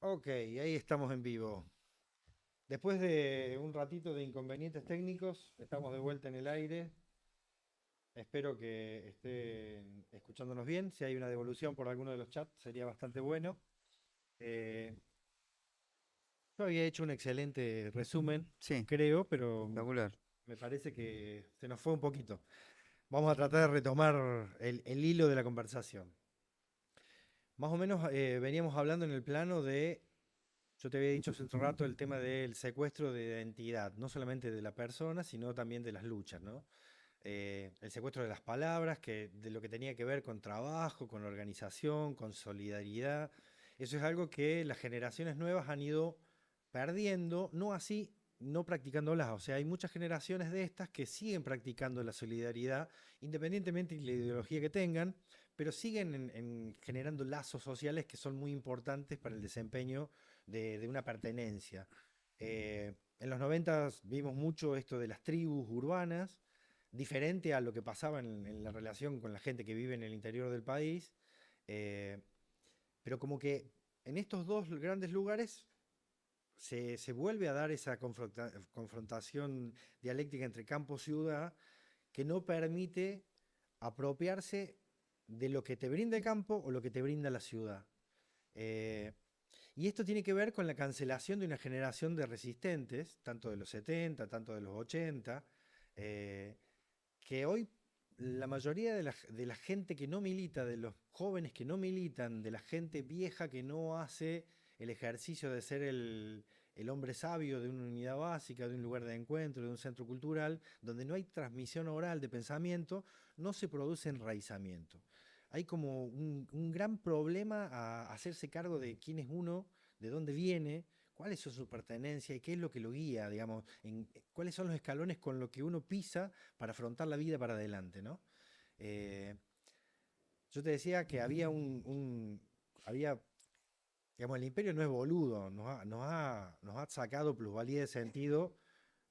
Ok, ahí estamos en vivo. Después de un ratito de inconvenientes técnicos, estamos de vuelta en el aire. Espero que estén escuchándonos bien. Si hay una devolución por alguno de los chats, sería bastante bueno. Eh, yo había hecho un excelente resumen, Sí, creo, pero espectacular. me parece que se nos fue un poquito. Vamos a tratar de retomar el hilo de la conversación. Más o menos veníamos hablando en el plano de. Yo te había dicho hace un rato el tema del secuestro de identidad, no solamente de la persona, sino también de las luchas, ¿no? El secuestro de las palabras, de lo que tenía que ver con trabajo, con organización, con solidaridad. Eso es algo que las generaciones nuevas han ido perdiendo, no así, no practicándolas. O sea, hay muchas generaciones de estas que siguen practicando la solidaridad, independientemente de la ideología que tengan, pero siguen generando lazos sociales que son muy importantes para el desempeño de una pertenencia. En los 90 vimos mucho esto de las tribus urbanas, diferente a lo que pasaba en la relación con la gente que vive en el interior del país, eh, pero como que en estos dos grandes lugares se vuelve a dar esa confrontación dialéctica entre campo-ciudad que no permite apropiarse de lo que te brinda el campo o lo que te brinda la ciudad. Eh, y esto tiene que ver con la cancelación de una generación de resistentes, tanto de los 70, tanto de los 80, eh, que hoy la mayoría de la gente que no milita, de los jóvenes que no militan, de la gente vieja que no hace el ejercicio de ser el hombre sabio de una unidad básica, de un lugar de encuentro, de un centro cultural, donde no hay transmisión oral de pensamiento, no se produce enraizamiento. Hay como un gran problema a hacerse cargo de quién es uno, de dónde viene, cuál es su pertenencia y qué es lo que lo guía, digamos, cuáles son los escalones con lo que uno pisa para afrontar la vida para adelante, ¿no? Eh, yo te decía que había, digamos, el imperio no es boludo, nos ha sacado plusvalía de sentido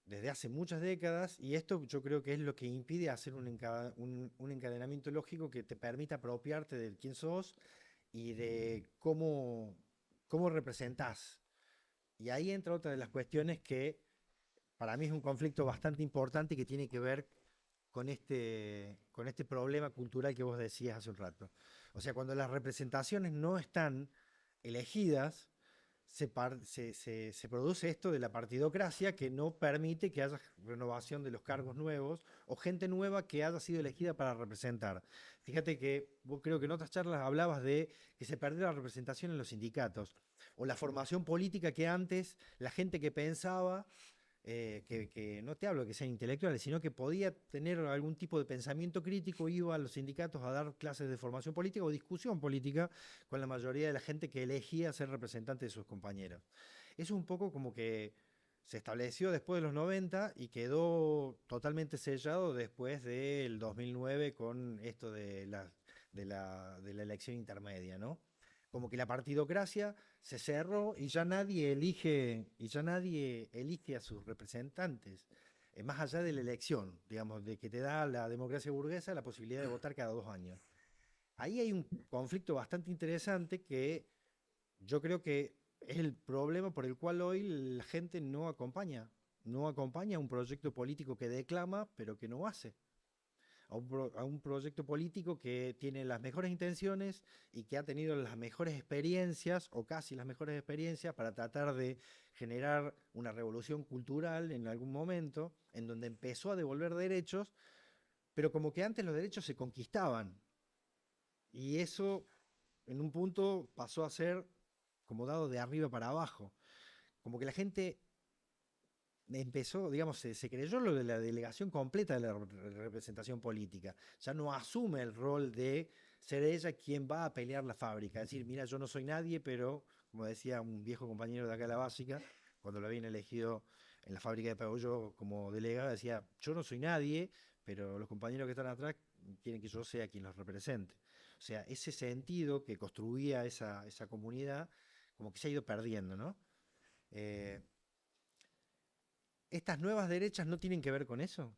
desde hace muchas décadas y esto yo creo que es lo que impide hacer un encadenamiento lógico que te permita apropiarte de quién sos y de cómo representás. Y ahí entra otra de las cuestiones que para mí es un conflicto bastante importante y que tiene que ver con este problema cultural que vos decías hace un rato. O sea, cuando las representaciones no están elegidas, se produce esto de la partidocracia que no permite que haya renovación de los cargos nuevos o gente nueva que haya sido elegida para representar. Fíjate que vos creo que en otras charlas hablabas de que se perdió la representación en los sindicatos o la formación política que antes la gente que pensaba que no te hablo que sean intelectuales, sino que podía tener algún tipo de pensamiento crítico, iba a los sindicatos a dar clases de formación política o discusión política con la mayoría de la gente que elegía ser representante de sus compañeros. Es un poco como que se estableció después de los 90 y quedó totalmente sellado después del 2009 con esto de la elección intermedia, ¿no? Como que la partidocracia se cerró y ya nadie elige a sus representantes, más allá de la elección, digamos, de que te da la democracia burguesa la posibilidad de votar cada 2 años. Ahí hay un conflicto bastante interesante que yo creo que es el problema por el cual hoy la gente no acompaña a un proyecto político que declama, pero que no hace a un proyecto político que tiene las mejores intenciones y que ha tenido las mejores experiencias o casi las mejores experiencias para tratar de generar una revolución cultural en algún momento en donde empezó a devolver derechos, pero como que antes los derechos se conquistaban y eso en un punto pasó a ser como dado de arriba para abajo. Como que la gente empezó, digamos, se creyó lo de la delegación completa de la representación política. Ya no asume el rol de ser ella quien va a pelear la fábrica. Es decir, mira, yo no soy nadie, pero, como decía un viejo compañero de acá de la básica, cuando lo habían elegido en la fábrica de Peugeot como delegado, decía, yo no soy nadie, pero los compañeros que están atrás quieren que yo sea quien los represente. O sea, ese sentido que construía esa comunidad, como que se ha ido perdiendo, ¿no? Eh, estas nuevas derechas no tienen que ver con eso.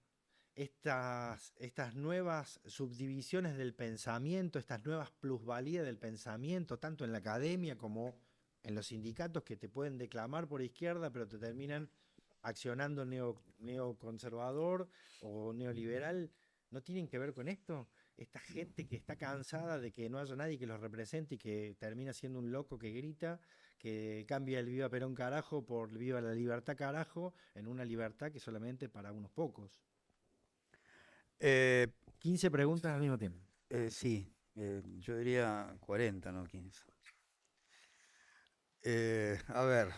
Estas nuevas subdivisiones del pensamiento, estas nuevas plusvalías del pensamiento, tanto en la academia como en los sindicatos que te pueden declamar por izquierda, pero te terminan accionando neoconservador o neoliberal, ¿no tienen que ver con esto? Esta gente que está cansada de que no haya nadie que los represente y que termina siendo un loco que grita, que cambia el viva Perón carajo por viva la libertad carajo, en una libertad que solamente para unos pocos. Eh, 15 preguntas al mismo tiempo. sí, yo diría 40, no 15. A ver,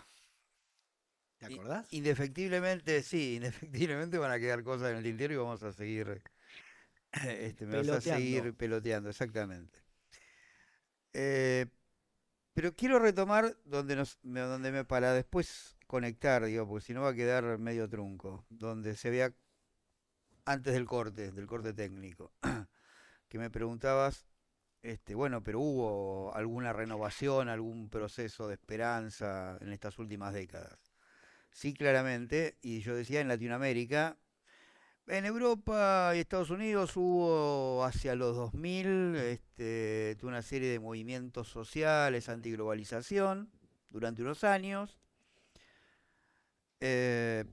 ¿Te acordás? indefectiblemente, sí, indefectiblemente van a quedar cosas en el tintero y vamos a seguir, me vas a Peloteando. seguir peloteando, exactamente. Eh, pero quiero retomar donde para después conectar, digo, porque si no va a quedar medio trunco, donde se vea antes del corte técnico, que me preguntabas, bueno, pero hubo alguna renovación, algún proceso de esperanza en estas últimas décadas. Sí, claramente, y yo decía en Latinoamérica, en Europa y Estados Unidos hubo hacia los 2000 toda una serie de movimientos sociales antiglobalización durante unos años, eh,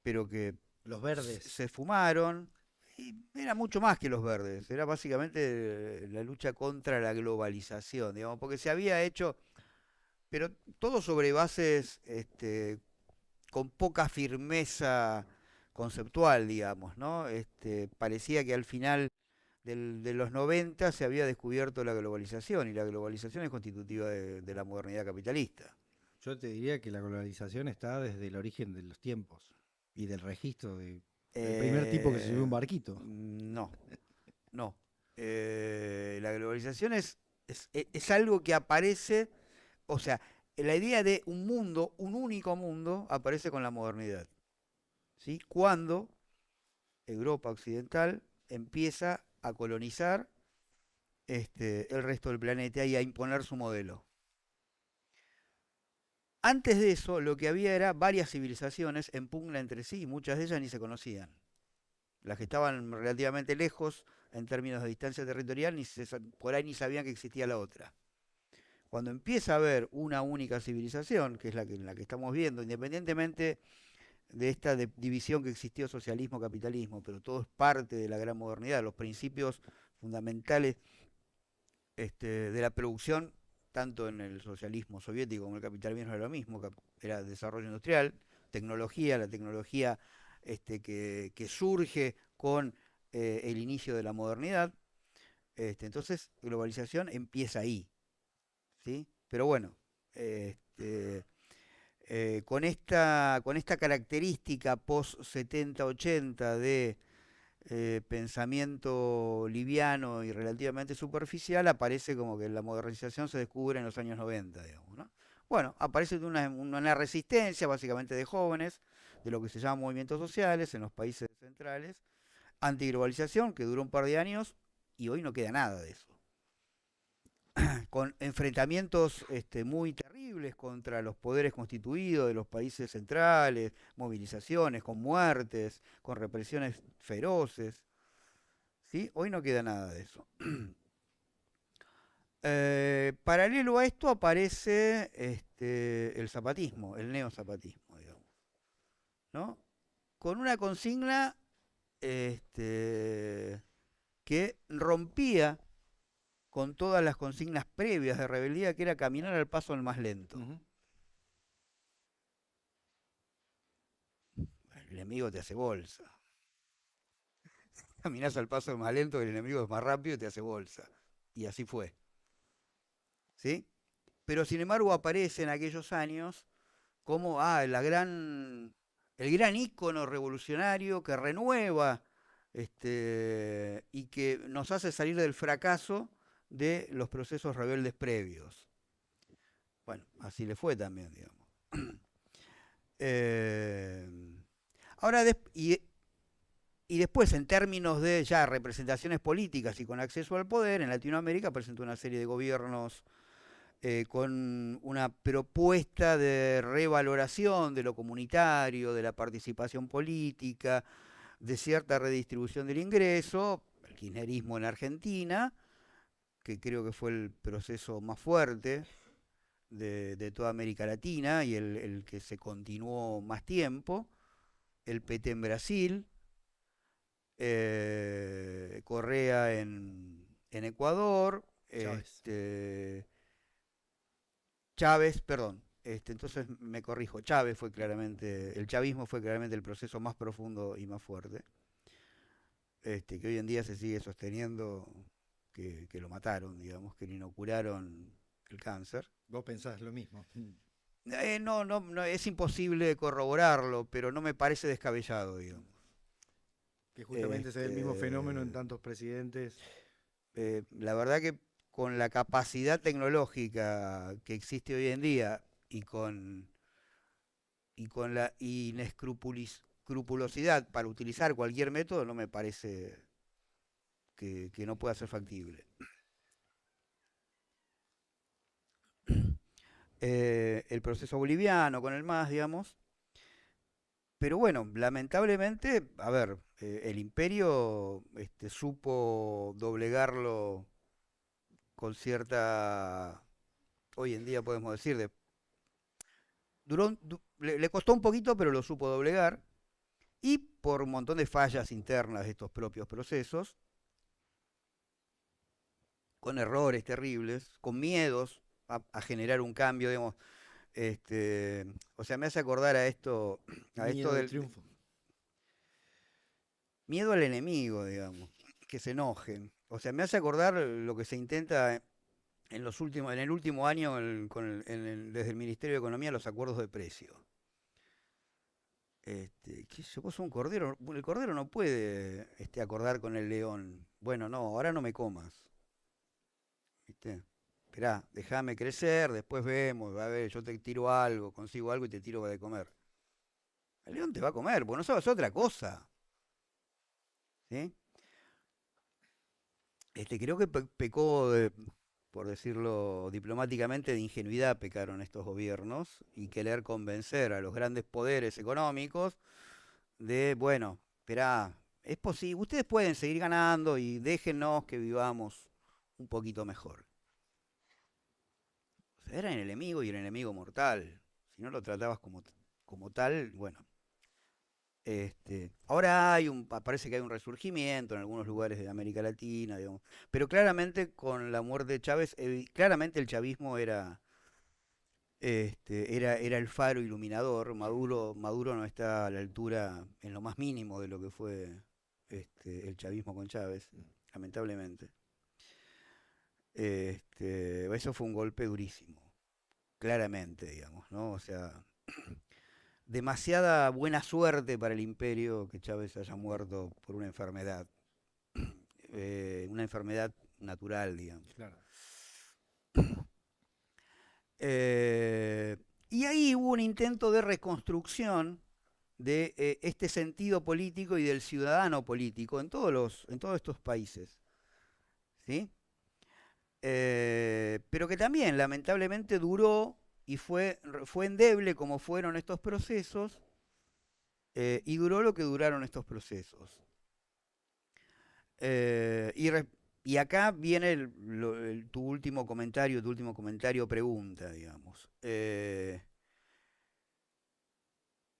pero que Los verdes. se fumaron. Y era mucho más que los verdes, era básicamente la lucha contra la globalización, digamos, porque se había hecho, pero todo sobre bases con poca firmeza conceptual, digamos, ¿no? Parecía que al final de los 90 se había descubierto la globalización y la globalización es constitutiva de la modernidad capitalista. Yo te diría que la globalización está desde el origen de los tiempos y del registro del primer tipo que se subió a un barquito. No, no. La globalización es algo que aparece, o sea, la idea de un mundo, un único mundo, aparece con la modernidad. ¿Sí? Cuando Europa occidental empieza a colonizar el resto del planeta y a imponer su modelo. Antes de eso, lo que había era varias civilizaciones en pugna entre sí, y muchas de ellas ni se conocían. Las que estaban relativamente lejos en términos de distancia territorial, por ahí ni sabían que existía la otra. Cuando empieza a haber una única civilización, que es la que estamos viendo, independientemente de esta división que existió socialismo-capitalismo, pero todo es parte de la gran modernidad, los principios fundamentales de la producción, tanto en el socialismo soviético como en el capitalismo era lo mismo, era desarrollo industrial, tecnología, la tecnología que surge con el inicio de la modernidad. Entonces, globalización empieza ahí, ¿sí? Pero bueno, con esta característica post 70-80 de pensamiento liviano y relativamente superficial, aparece como que la modernización se descubre en los años 90, digamos, ¿no? Bueno, aparece una resistencia básicamente de jóvenes, de lo que se llama movimientos sociales en los países centrales, antiglobalización, que duró un par de años y hoy no queda nada de eso. Con enfrentamientos muy terribles contra los poderes constituidos de los países centrales, movilizaciones, con muertes, con represiones feroces. ¿Sí? Hoy no queda nada de eso. Paralelo a esto aparece el zapatismo, el neozapatismo, digamos, ¿no? Con una consigna que rompía con todas las consignas previas de rebeldía, que era caminar al paso del más lento. Ujú. El enemigo te hace bolsa. Caminás al paso del más lento, el enemigo es más rápido y te hace bolsa. Y así fue. ¿Sí? Pero sin embargo aparece en aquellos años como el gran ícono revolucionario que renueva y que nos hace salir del fracaso de los procesos rebeldes previos. Bueno, así le fue también, digamos. Eh, ahora, y después, en términos de ya representaciones políticas y con acceso al poder, en Latinoamérica presentó una serie de gobiernos con una propuesta de revaloración de lo comunitario, de la participación política, de cierta redistribución del ingreso, el kirchnerismo en Argentina, que creo que fue el proceso más fuerte, de toda América Latina y el que se continuó más tiempo, el PT en Brasil, Correa en Ecuador, Chávez. Chávez, perdón, entonces me corrijo, Chávez fue claramente, el chavismo fue claramente el proceso más profundo y más fuerte, que hoy en día se sigue sosteniendo que lo mataron, digamos, que le inocularon el cáncer. Vos pensás lo mismo. No, es imposible corroborarlo, pero no me parece descabellado, digamos. Que justamente se ve el mismo fenómeno en Este, tantos presidentes. la verdad que con la capacidad tecnológica que existe hoy en día y con la inescrupulosidad para utilizar cualquier método, no me parece que no pueda ser factible. El proceso boliviano con el MAS, digamos. Pero bueno, lamentablemente, a ver, el imperio supo doblegarlo con cierta, hoy en día podemos decir, le costó un poquito, pero lo supo doblegar. Y por un montón de fallas internas de estos propios procesos, con errores terribles, con miedos a generar un cambio, digamos. O sea, me hace acordar a esto Miedo de del triunfo. miedo al enemigo, digamos, que se enojen. O sea, me hace acordar lo que se intenta en el último año desde el Ministerio de Economía, los acuerdos de precio. ¿Qué sé yo? Vos sos un cordero, el cordero no puede acordar con el león. Bueno, no, ahora no me comas. ¿Viste? Esperá, déjame crecer, después vemos, a ver, yo te tiro algo, consigo algo y te tiro de comer. El león te va a comer, porque no sabes otra cosa. ¿Sí? Creo que pecó, por decirlo diplomáticamente, de ingenuidad pecaron estos gobiernos y querer convencer a los grandes poderes económicos de, bueno, esperá, es posible, ustedes pueden seguir ganando y déjennos que vivamos un poquito mejor. O sea, era el enemigo y el enemigo mortal. Si no lo tratabas como tal, bueno. Ahora parece que hay un resurgimiento en algunos lugares de América Latina, digamos, pero claramente con la muerte de Chávez, claramente el chavismo era el faro iluminador. Maduro no está a la altura en lo más mínimo de lo que fue el chavismo con Chávez, lamentablemente. Eso fue un golpe durísimo, claramente, digamos, ¿no? O sea, demasiada buena suerte para el imperio que Chávez haya muerto por una enfermedad natural, digamos. Claro. Y ahí hubo un intento de reconstrucción de este sentido político y del ciudadano político en todos estos países, ¿sí? Pero que también lamentablemente duró y fue endeble como fueron estos procesos, y duró lo que duraron estos procesos. Y acá viene tu último comentario pregunta, digamos.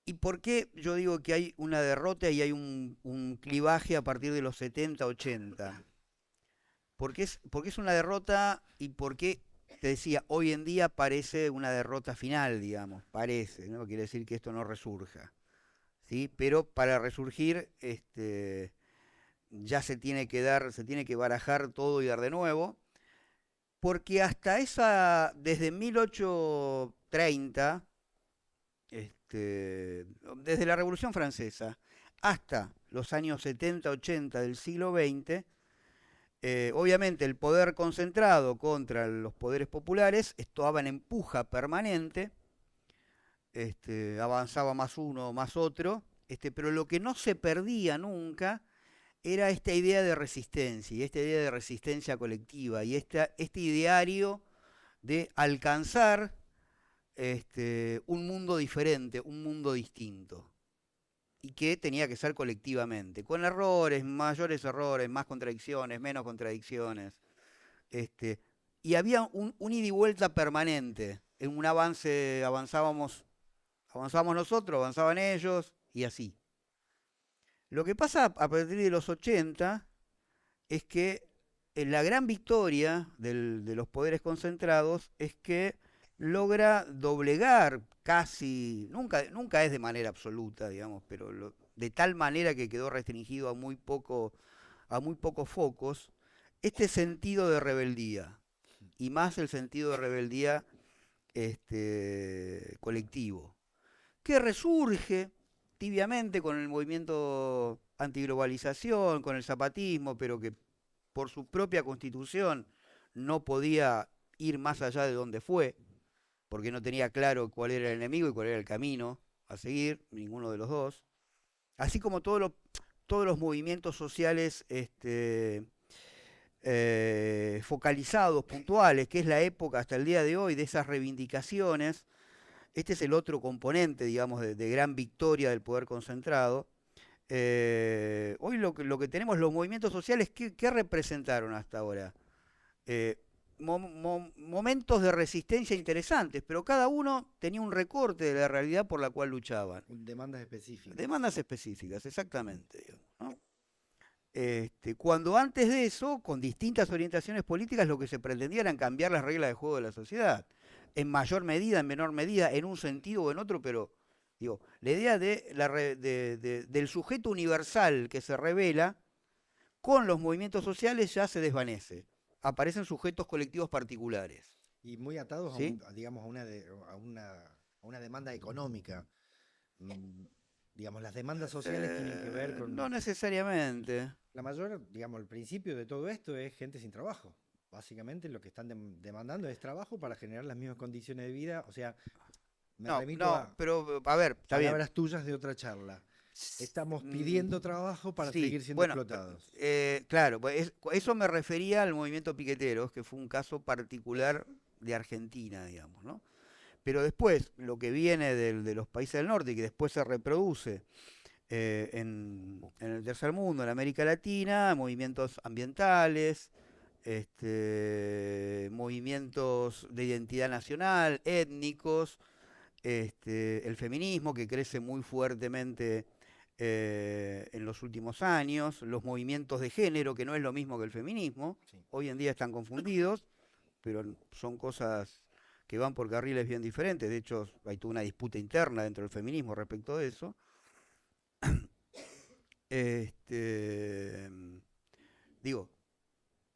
¿Y por qué yo digo que hay una derrota y hay un clivaje a partir de los 70, 80? Porque es una derrota y porque, te decía, hoy en día parece una derrota final, digamos, parece, ¿no? Quiere decir que esto no resurja, ¿sí? Pero para resurgir, ya se tiene que barajar todo y dar de nuevo, porque desde 1830, desde la Revolución Francesa hasta los años 70, 80 del siglo XX, obviamente el poder concentrado contra los poderes populares estaba en empuja permanente, avanzaba más uno, más otro, pero lo que no se perdía nunca era esta idea de resistencia, y esta idea de resistencia colectiva, y este ideario de alcanzar un mundo diferente, un mundo distinto, y que tenía que ser colectivamente, con errores, mayores errores, más contradicciones, menos contradicciones. Y había un ida y vuelta permanente en un avance avanzábamos nosotros, avanzaban ellos, y así. Lo que pasa a partir de los 80 es que la gran victoria de los poderes concentrados es que logra doblegar casi, nunca es de manera absoluta, digamos, pero de tal manera que quedó restringido a muy pocos focos, este sentido de rebeldía, y más el sentido de rebeldía colectivo, que resurge tibiamente con el movimiento antiglobalización, con el zapatismo, pero que por su propia constitución no podía ir más allá de donde fue, porque no tenía claro cuál era el enemigo y cuál era el camino a seguir, ninguno de los dos. Así como todos los movimientos sociales focalizados, puntuales, que es la época hasta el día de hoy de esas reivindicaciones. Este es el otro componente, digamos, de gran victoria del poder concentrado. Hoy lo que tenemos, los movimientos sociales, ¿qué representaron hasta ahora? Momentos de resistencia interesantes, pero cada uno tenía un recorte de la realidad por la cual luchaban. Demandas específicas. Demandas específicas, exactamente. Digamos, ¿no? Cuando antes de eso, con distintas orientaciones políticas, lo que se pretendía era cambiar las reglas de juego de la sociedad. En mayor medida, en menor medida, en un sentido o en otro, pero digo, la idea del sujeto universal que se revela con los movimientos sociales ya se desvanece. Aparecen sujetos colectivos particulares. Y muy atados, ¿sí? digamos, a una demanda económica. Digamos, las demandas sociales tienen que ver con... No necesariamente. La mayor, digamos, el principio de todo esto es gente sin trabajo. Básicamente lo que están demandando es trabajo para generar las mismas condiciones de vida. O sea, me remito a pero a ver, está bien. Palabras tuyas de otra charla. Estamos pidiendo trabajo para seguir siendo explotados. Claro, pues eso me refería al movimiento piqueteros, que fue un caso particular de Argentina, digamos, ¿no? Pero después, lo que viene de los países del norte y que después se reproduce en el tercer mundo, en América Latina, movimientos ambientales, movimientos de identidad nacional, étnicos, el feminismo que crece muy fuertemente en los últimos años, los movimientos de género, que no es lo mismo que el feminismo, Sí. Hoy en día están confundidos, pero son cosas que van por carriles bien diferentes. De hecho, hay toda una disputa interna dentro del feminismo respecto de eso. Digo,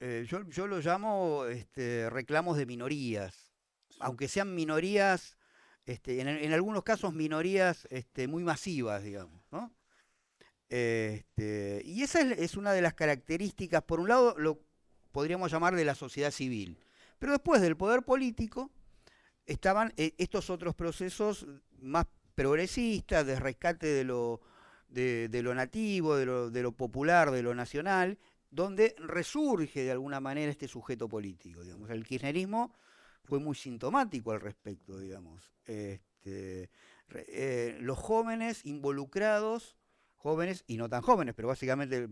yo lo llamo reclamos de minorías, Sí. aunque sean minorías, en algunos casos minorías muy masivas, digamos, ¿no? Y esa es una de las características, por un lado, lo podríamos llamar de la sociedad civil, pero después del poder político estaban estos otros procesos más progresistas, de rescate de lo nativo, de lo popular, de lo nacional, donde resurge de alguna manera este sujeto político. Digamos. El kirchnerismo fue muy sintomático al respecto, digamos. Los jóvenes involucrados, jóvenes y no tan jóvenes, pero básicamente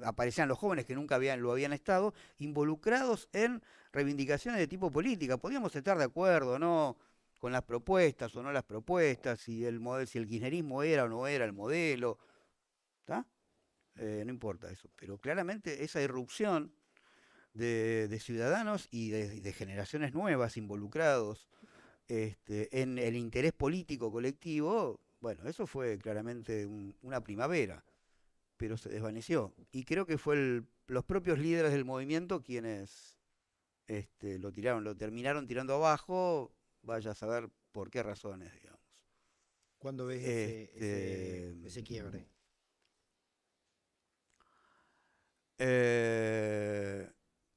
aparecían los jóvenes que nunca lo habían estado, involucrados en reivindicaciones de tipo política. Podíamos estar de acuerdo o no con las propuestas o no las propuestas, si el kirchnerismo era o no era el modelo, ¿está? No importa eso, pero claramente esa irrupción de ciudadanos y de generaciones nuevas involucrados en el interés político colectivo, bueno, eso fue claramente una primavera, pero se desvaneció. Y creo que fue los propios líderes del movimiento quienes lo terminaron tirando abajo, vaya a saber por qué razones, digamos. ¿Cuándo ves ese quiebre?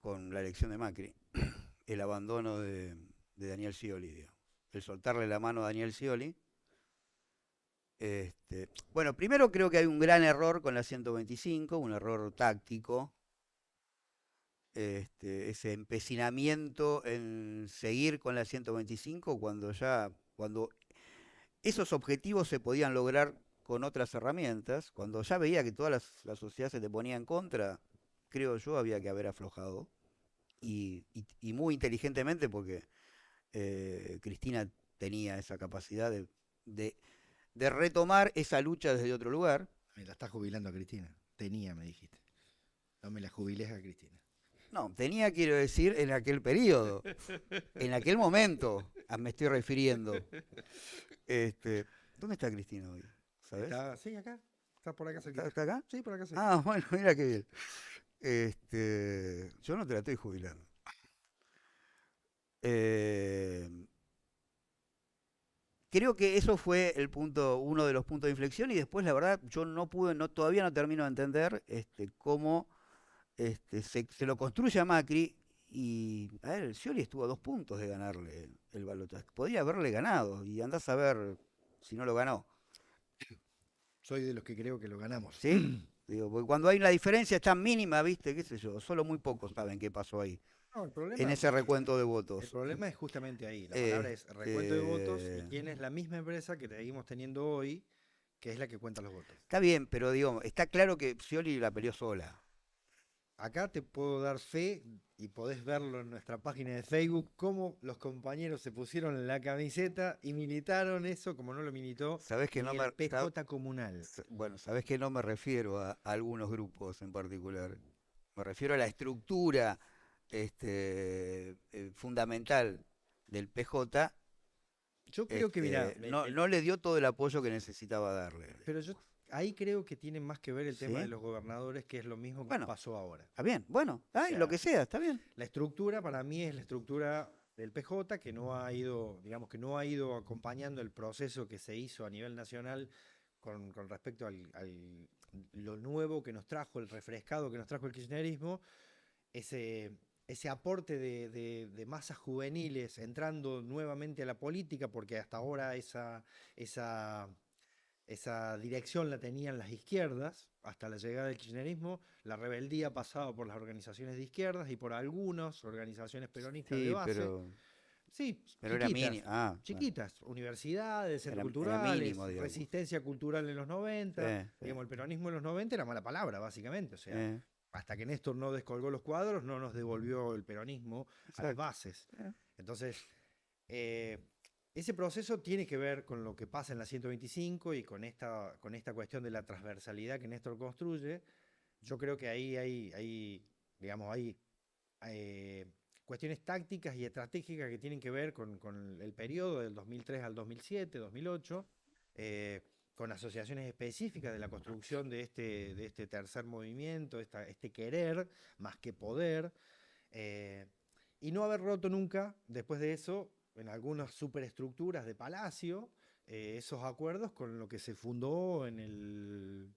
Con la elección de Macri, el abandono de Daniel Scioli, digamos. El soltarle la mano a Daniel Scioli. Bueno, primero creo que hay un gran error con la 125, un error táctico. Ese empecinamiento en seguir con la 125 cuando esos objetivos se podían lograr con otras herramientas, cuando ya veía que toda la sociedad se te ponía en contra, creo yo había que haber aflojado. Y muy inteligentemente, porque Cristina tenía esa capacidad de, de retomar esa lucha desde otro lugar. Me la está jubilando a Cristina. Tenía, me dijiste. No me la jubiles a Cristina. No, tenía, quiero decir, en aquel periodo, en aquel momento, me estoy refiriendo. ¿Dónde está Cristina hoy? ¿Sabes? Está, sí, acá. Está por acá cerquita. ¿Está acá? Sí, por acá cerquita. Ah, bueno, mira qué bien. Yo no te la estoy jubilando. Eh, Creo que eso fue el punto, uno de los puntos de inflexión y después la verdad yo no pude, todavía no termino de entender cómo se lo construye a Macri y a ver, Scioli estuvo a 2 puntos de ganarle el balotaje. Podría haberle ganado y andás a ver si no lo ganó. Soy de los que creo que lo ganamos. ¿Sí? Digo, porque cuando hay una diferencia es tan mínima, viste, qué sé yo, solo muy pocos saben qué pasó ahí, No, en ese recuento de el votos. problema es justamente ahí. La palabra es recuento de votos y quién es la misma empresa que seguimos teniendo hoy, que es la que cuenta los votos. Está bien, pero digo, está claro que Scioli la peleó sola. Acá te puedo dar fe y podés verlo en nuestra página de Facebook, cómo los compañeros se pusieron la camiseta y militaron eso como no lo militó Sabés que no ni me, el PJ comunal. bueno, sabés que no me refiero a algunos grupos en particular. Me refiero a la estructura fundamental del PJ. Yo creo que, mira, No le dio todo el apoyo que necesitaba darle. pero yo ahí creo que tiene más que ver el tema de ¿Sí? los gobernadores, que es lo mismo que Bueno, pasó ahora. está bien, bueno, O ay, lo sea, que sea, está bien. la estructura para mí es la estructura del PJ que no ha ido, digamos que no ha ido acompañando el proceso que se hizo a nivel nacional con respecto lo nuevo que nos trajo, el refrescado que nos trajo el kirchnerismo, ese, ese aporte de masas juveniles entrando nuevamente a la política, porque hasta ahora esa dirección la tenían las izquierdas, hasta la llegada del kirchnerismo, la rebeldía pasaba por las organizaciones de izquierdas y por algunas organizaciones peronistas de Sí, base. Sí, pero era mínimo. chiquitas, Ah, bueno, chiquitas, universidades, centros era culturales, mínimo, digamos. resistencia cultural en los 90, Sí, digamos, el peronismo en los 90 era mala palabra, básicamente, o sea, sí, hasta que Néstor no descolgó los cuadros, no nos devolvió el peronismo a las exacto. bases. Entonces, eh, ese proceso tiene que ver con lo que pasa en la 125 y con esta cuestión de la transversalidad que Néstor construye. Yo creo que ahí digamos, hay cuestiones tácticas y estratégicas que tienen que ver con el periodo del 2003 al 2007, 2008, con asociaciones específicas de la construcción de este tercer movimiento, este querer más que poder, eh, y no haber roto nunca, después de eso, en algunas superestructuras de Palacio, esos acuerdos con lo que se fundó en el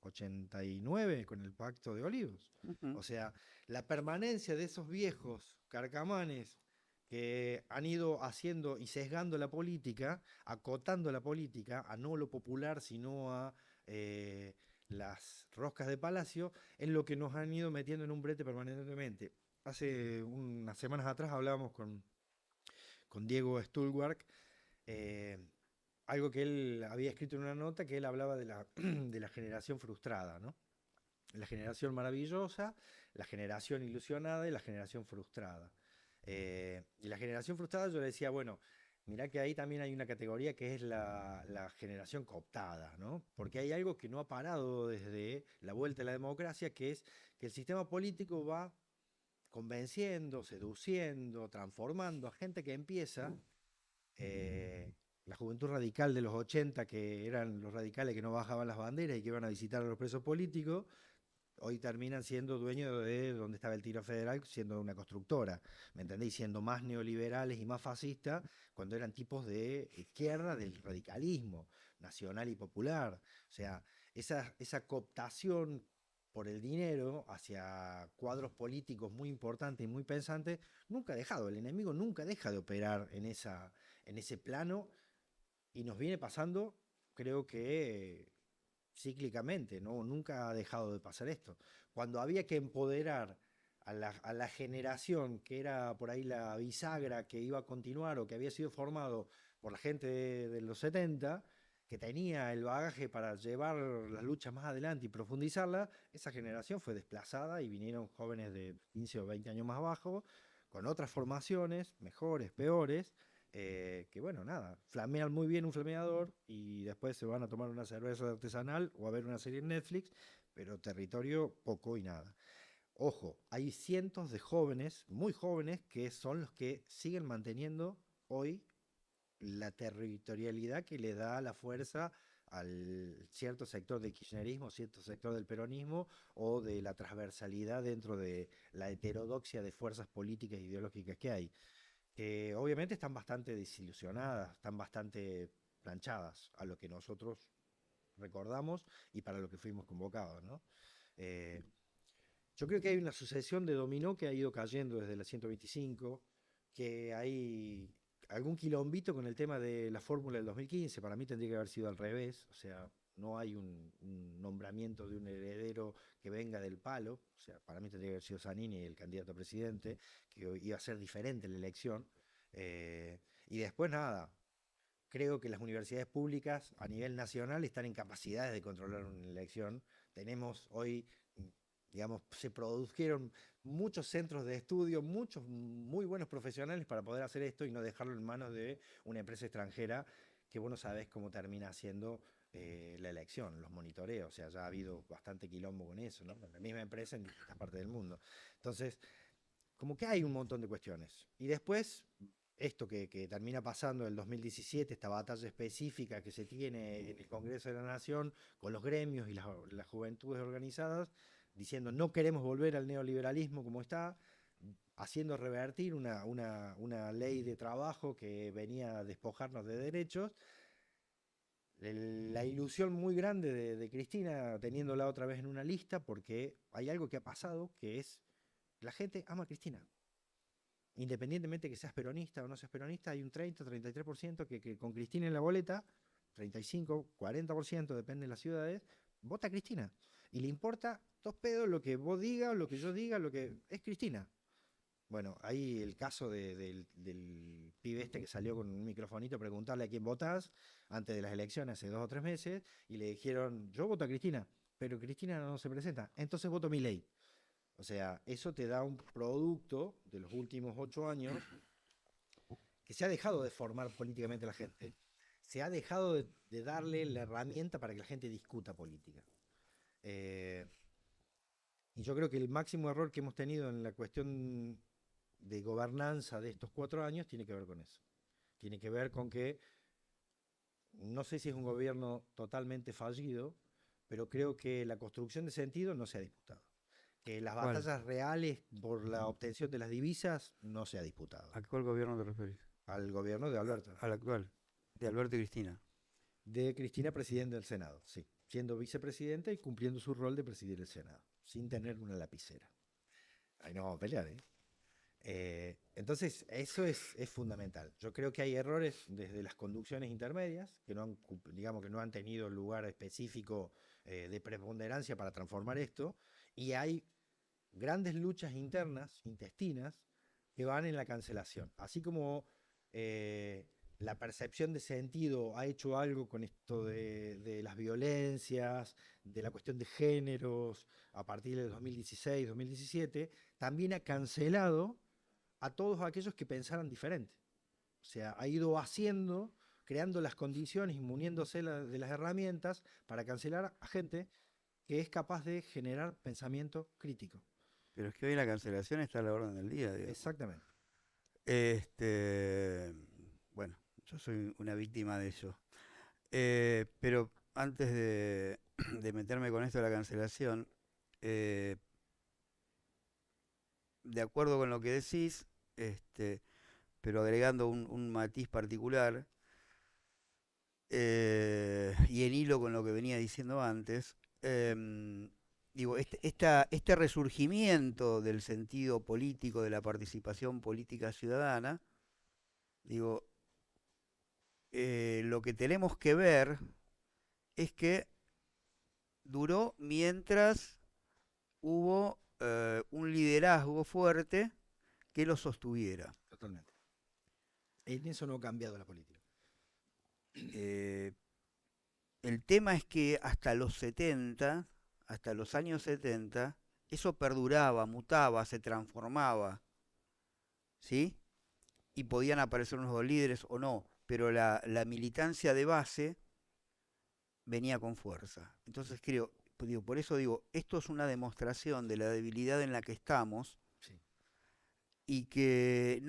89 con el Pacto de Olivos. Ujú. O sea, la permanencia de esos viejos carcamanes que han ido haciendo y sesgando la política, acotando la política a no lo popular, sino a las roscas de Palacio, es lo que nos han ido metiendo en un brete permanentemente. Hace unas semanas atrás hablábamos con Diego Stulwark, eh, algo que él había escrito en una nota, que él hablaba de de la generación frustrada, ¿no? La generación maravillosa, la generación ilusionada y la generación frustrada. Y la generación frustrada yo le decía, bueno, mirá que ahí también hay una categoría que es la generación cooptada, ¿no? Porque hay algo que no ha parado desde la vuelta a la democracia, que es que el sistema político va convenciendo, seduciendo, transformando a gente que empieza, la juventud radical de los 80, que eran los radicales que no bajaban las banderas y que iban a visitar a los presos políticos, hoy terminan siendo dueños de donde estaba el Tiro Federal, siendo una constructora, ¿me entendéis? Siendo más neoliberales y más fascistas, cuando eran tipos de izquierda, del radicalismo nacional y popular. O sea, esa cooptación por el dinero hacia cuadros políticos muy importantes y muy pensantes, nunca ha dejado, el enemigo nunca deja de operar en ese plano y nos viene pasando, creo que cíclicamente, ¿no? Nunca ha dejado de pasar esto. Cuando había que empoderar a la generación que era por ahí la bisagra que iba a continuar o que había sido formado por la gente de los 70, que tenía el bagaje para llevar las luchas más adelante y profundizarla, esa generación fue desplazada y vinieron jóvenes de 15 o 20 años más abajo con otras formaciones, mejores, peores, que bueno, nada, flamean muy bien un flameador y después se van a tomar una cerveza artesanal o a ver una serie en Netflix, pero territorio poco y nada. Ojo, hay cientos de jóvenes, muy jóvenes, que son los que siguen manteniendo hoy la territorialidad que le da la fuerza al cierto sector del kirchnerismo, cierto sector del peronismo o de la transversalidad dentro de la heterodoxia de fuerzas políticas e ideológicas que hay, que obviamente están bastante desilusionadas, están bastante planchadas a lo que nosotros recordamos y para lo que fuimos convocados, ¿no? Eh, yo creo que hay una sucesión de dominó que ha ido cayendo desde la 125, que hay algún quilombito con el tema de la fórmula del 2015. Para mí tendría que haber sido al revés, o sea, no hay un nombramiento de un heredero que venga del palo, o sea, para mí tendría que haber sido Zanini el candidato a presidente, que iba a ser diferente la elección. Y después nada, creo que las universidades públicas a nivel nacional están en capacidades de controlar una elección. Tenemos hoy, digamos, se produjeron muchos centros de estudio, muchos muy buenos profesionales para poder hacer esto y no dejarlo en manos de una empresa extranjera que vos no sabés cómo termina haciendo la elección, los monitoreos. O sea, ya ha habido bastante quilombo con eso, ¿no? La misma empresa en distintas partes del mundo. Entonces, como que hay un montón de cuestiones. Y después, esto que termina pasando en el 2017, esta batalla específica que se tiene en el Congreso de la Nación con los gremios y las juventudes organizadas, diciendo no queremos volver al neoliberalismo como está, haciendo revertir una ley de trabajo que venía a despojarnos de derechos. La ilusión muy grande de Cristina teniéndola otra vez en una lista, porque hay algo que ha pasado, que es la gente ama a Cristina. Independientemente que seas peronista o no seas peronista, hay un 30-33% que con Cristina en la boleta, 35-40%, depende de las ciudades, vota a Cristina. Y le importa dos pedos lo que vos digas, lo que yo diga, lo que es Cristina. Bueno, ahí el caso del pibe este que salió con un microfonito a preguntarle a quién votás antes de las elecciones hace 2 o 3 meses y le dijeron, yo voto a Cristina, pero Cristina no se presenta, entonces voto a Milei. O sea, eso te da un producto de los últimos 8 años que se ha dejado de formar políticamente a la gente. Se ha dejado de darle la herramienta para que la gente discuta política. Eh, y yo creo que el máximo error que hemos tenido en la cuestión de gobernanza de estos 4 años tiene que ver con eso. Tiene que ver con que no sé si es un gobierno totalmente fallido, pero creo que la construcción de sentido no se ha disputado. Que las ¿Cuál? batallas reales por la obtención de las divisas no se ha disputado. ¿A cuál gobierno te referís? Al gobierno de Alberto. Al actual, de Alberto y Cristina. De Cristina, presidente del Senado, sí. Siendo vicepresidenta y cumpliendo su rol de presidir el Senado, sin tener una lapicera. Ahí no vamos a pelear, ¿eh? Entonces, eso es fundamental. Yo creo que hay errores desde las conducciones intermedias, que no han, digamos, que no han tenido lugar específico de preponderancia para transformar esto, y hay grandes luchas internas, intestinas, que van en la cancelación. Así como la percepción de sentido ha hecho algo con esto de las violencias, de la cuestión de géneros, a partir del 2016-2017, también ha cancelado a todos aquellos que pensaran diferente. O sea, ha ido haciendo, creando las condiciones y muniéndose de las herramientas para cancelar a gente que es capaz de generar pensamiento crítico. Pero es que hoy la cancelación está a la orden del día, digamos. Exactamente. Bueno, yo soy una víctima de eso. Pero antes de meterme con esto de la cancelación, de acuerdo con lo que decís, pero agregando un matiz particular, y en hilo con lo que venía diciendo antes, digo, este resurgimiento del sentido político, de la participación política ciudadana, digo, lo que tenemos que ver es que duró mientras hubo un liderazgo fuerte que lo sostuviera. Totalmente. En eso no ha cambiado la política. El tema es que hasta los 70, hasta los años 70, eso perduraba, mutaba, se transformaba. ¿sí? Y podían aparecer unos líderes o no, pero la militancia de base venía con fuerza. Entonces creo, digo, por eso digo, esto es una demostración de la debilidad en la que estamos Sí, y que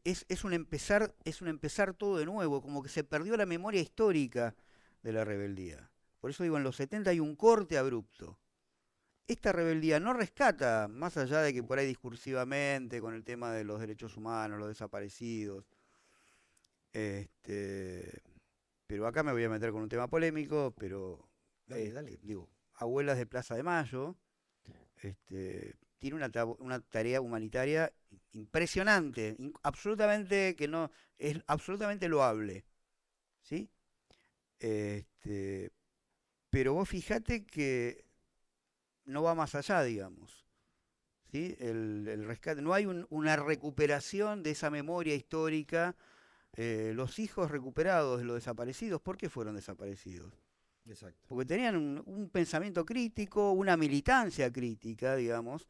es un empezar todo de nuevo, como que se perdió la memoria histórica de la rebeldía. Por eso digo, en los 70 hay un corte abrupto. Esta rebeldía no rescata, más allá de que por ahí discursivamente, con el tema de los derechos humanos, los desaparecidos, este, pero acá me voy a meter con un tema polémico, pero dale, dale. digo, Abuelas de Plaza de Mayo, tiene una tarea humanitaria impresionante, absolutamente que no, es absolutamente loable, ¿sí? Este, pero vos fijate que no va más allá, digamos, ¿sí? El rescate, no hay una recuperación de esa memoria histórica. Los hijos recuperados de los desaparecidos, ¿por qué fueron desaparecidos? Exacto. Porque tenían un pensamiento crítico, una militancia crítica, digamos,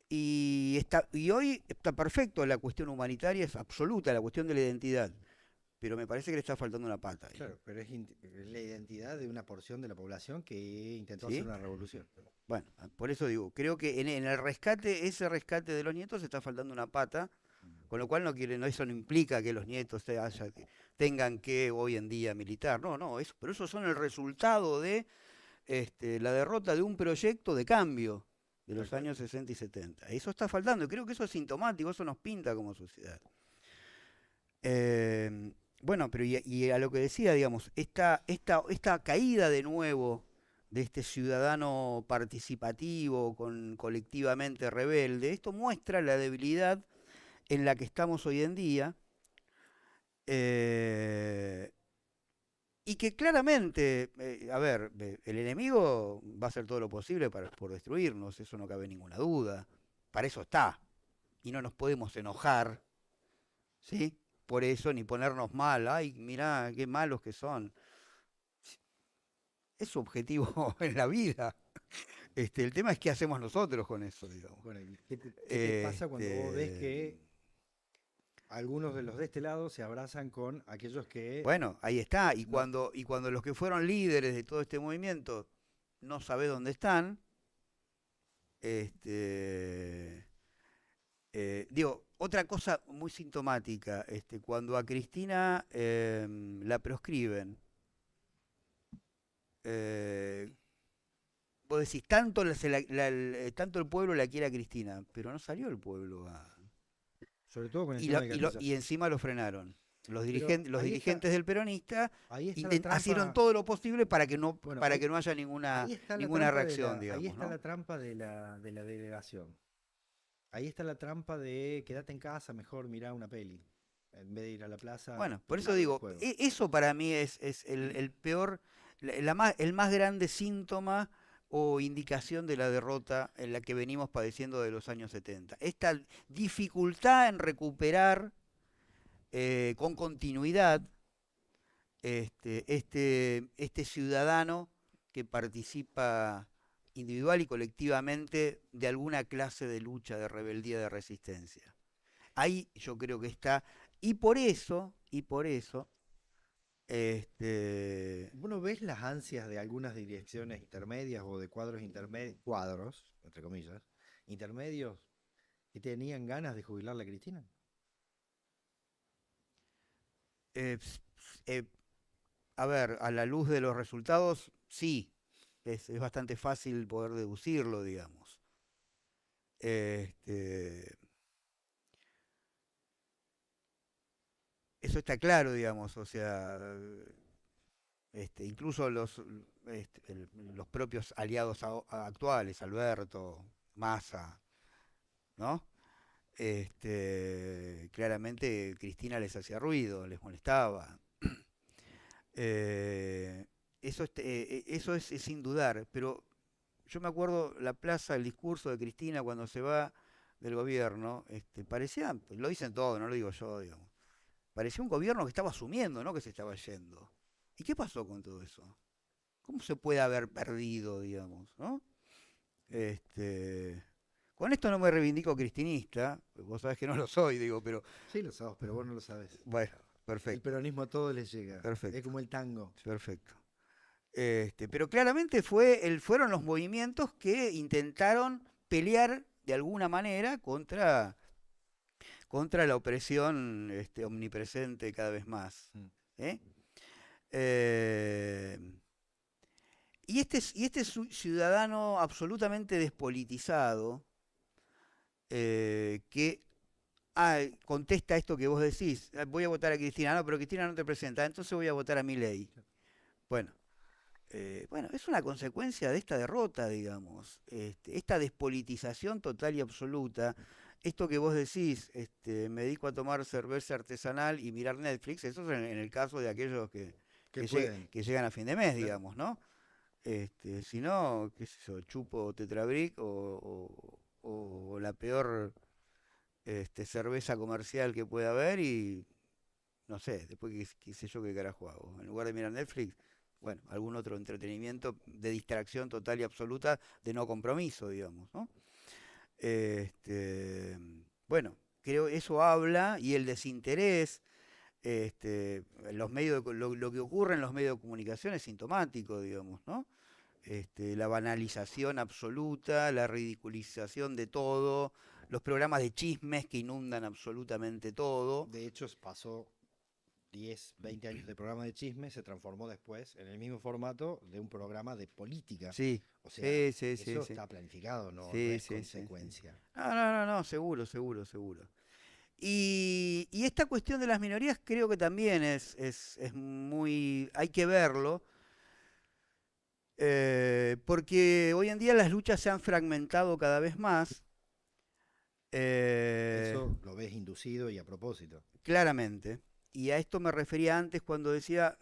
y hoy está perfecto, la cuestión humanitaria es absoluta, la cuestión de la identidad, pero me parece que le está faltando una pata ahí, Claro, pero es la identidad de una porción de la población que intentó hacer ¿sí? una revolución. Bueno, por eso digo, creo que en el ese rescate de los nietos está faltando una pata, con lo cual eso no implica que los nietos tengan que hoy en día militar, no, no, pero esos son el resultado de la derrota de un proyecto de cambio de Tal los cual. años 60 y 70. Eso está faltando, y creo que eso es sintomático, eso nos pinta como sociedad. Bueno, pero y a lo que decía, digamos, esta caída de nuevo de este ciudadano participativo, colectivamente rebelde, esto muestra la debilidad en la que estamos hoy en día, eh, y que claramente, a ver, el enemigo va a hacer todo lo posible por destruirnos, eso no cabe ninguna duda, para eso está, y no nos podemos enojar, ¿sí? Por eso, ni ponernos mal, ay, mirá, qué malos que son. Es su objetivo en la vida. El tema es qué hacemos nosotros con eso, digamos. Bueno, ¿y qué te pasa cuando vos ves Este, que algunos de los de este lado se abrazan con aquellos que bueno, ahí está. no? Y cuando los que fueron líderes de todo este movimiento no sabe dónde están, este, digo, otra cosa muy sintomática, cuando a Cristina la proscriben, eh, vos decís, tanto el pueblo la quiere a Cristina, pero no salió el pueblo Sobre todo con el tema de Catilla. y encima lo frenaron. Pero Los dirigentes del peronista ahí está la hicieron trampa, todo lo posible bueno, para que no haya ninguna reacción, ahí digamos, está ¿no? la trampa de la delegación. Ahí está la trampa de quédate en casa, mejor mirá una peli. En vez de ir a la plaza, Bueno, por eso dale el digo, juego. eso para mí es el peor, el más grande síntoma o indicación de la derrota en la que venimos padeciendo de los años 70. Esta dificultad en recuperar con continuidad este ciudadano que participa individual y colectivamente de alguna clase de lucha, de rebeldía, de resistencia. Ahí yo creo que está, y por eso, ¿Vos ves las ansias de algunas direcciones intermedias o de cuadros intermedios, cuadros, entre comillas, intermedios, que tenían ganas de jubilar a Cristina? eh, eh, a ver, a la luz de los resultados, sí, es bastante fácil poder deducirlo, digamos. Este, eso está claro, digamos, o sea, incluso los propios aliados actuales, Alberto, Massa, ¿no? Claramente Cristina les hacía ruido, les molestaba. Eh, eso es sin dudar, pero yo me acuerdo la plaza, el discurso de Cristina cuando se va del gobierno, parecía, lo dicen todos, no lo digo yo, digamos, parecía un gobierno que estaba asumiendo, no que se estaba yendo. ¿Y qué pasó con todo eso? ¿Cómo se puede haber perdido, digamos, ¿no? Este, Con esto no me reivindico cristinista, vos sabés que no lo soy, digo, pero Sí lo sabes, pero vos no lo sabes. bueno, El perfecto, peronismo a todos les llega. perfecto, Es como el tango. perfecto. Pero claramente fueron los movimientos que intentaron pelear de alguna manera contra la opresión omnipresente cada vez más. Mm. ¿Eh? Eh, y este ciudadano absolutamente despolitizado, que contesta esto que vos decís, voy a votar a Cristina, no, pero Cristina no te presenta, entonces voy a votar a Milei. Bueno, bueno, es una consecuencia de esta derrota, digamos, esta despolitización total y absoluta. Esto que vos decís, me dedico a tomar cerveza artesanal y mirar Netflix, eso es en el caso de aquellos Que pueden. que llegan a fin de mes, Claro. digamos, ¿no? Si no, qué sé yo, chupo Tetrabric o la peor cerveza comercial que pueda haber y no sé, después qué sé yo qué carajo hago. En lugar de mirar Netflix, bueno, algún otro entretenimiento de distracción total y absoluta, de no compromiso, digamos, ¿no? Bueno, creo eso habla y el desinterés, los medios lo que ocurre en los medios de comunicación es sintomático, digamos, ¿no? La banalización absoluta, la ridiculización de todo, los programas de chismes que inundan absolutamente todo. De hecho, pasó 10, 20 años de programa de chisme, se transformó después en el mismo formato de un programa de política. Sí, O sea, sí, sí, eso sí. está planificado, no Sí, es sí, sí, sí. consecuencia. No, seguro, seguro, seguro. Y esta cuestión de las minorías creo que también es muy... hay que verlo, porque hoy en día las luchas se han fragmentado cada vez más, Eso lo ves inducido y a propósito. claramente. Y a esto me refería antes cuando decía,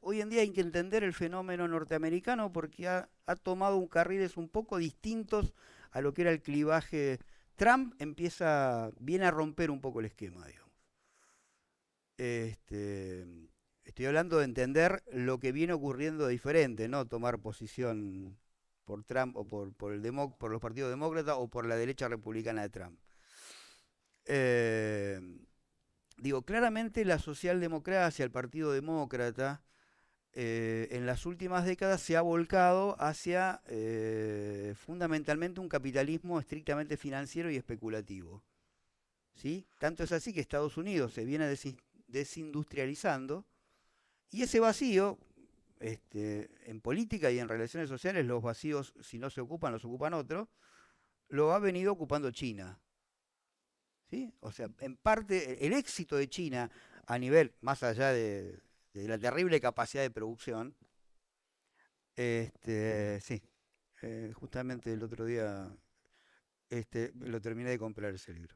hoy en día hay que entender el fenómeno norteamericano porque ha tomado un carriles un poco distintos a lo que era el clivaje. Trump viene a romper un poco el esquema, digamos. Este, Estoy hablando de entender lo que viene ocurriendo diferente, no tomar posición por Trump o por los partidos demócratas o por la derecha republicana de Trump. Eh, Digo, claramente la socialdemocracia, el Partido Demócrata, en las últimas décadas se ha volcado hacia fundamentalmente un capitalismo estrictamente financiero y especulativo. ¿Sí? Tanto es así que Estados Unidos se viene desindustrializando y ese vacío, en política y en relaciones sociales, los vacíos, si no se ocupan, los ocupan otros, lo ha venido ocupando China. ¿Sí? O sea, en parte, el éxito de China a nivel, más allá de la terrible capacidad de producción, sí, justamente el otro día lo terminé de comprar ese libro.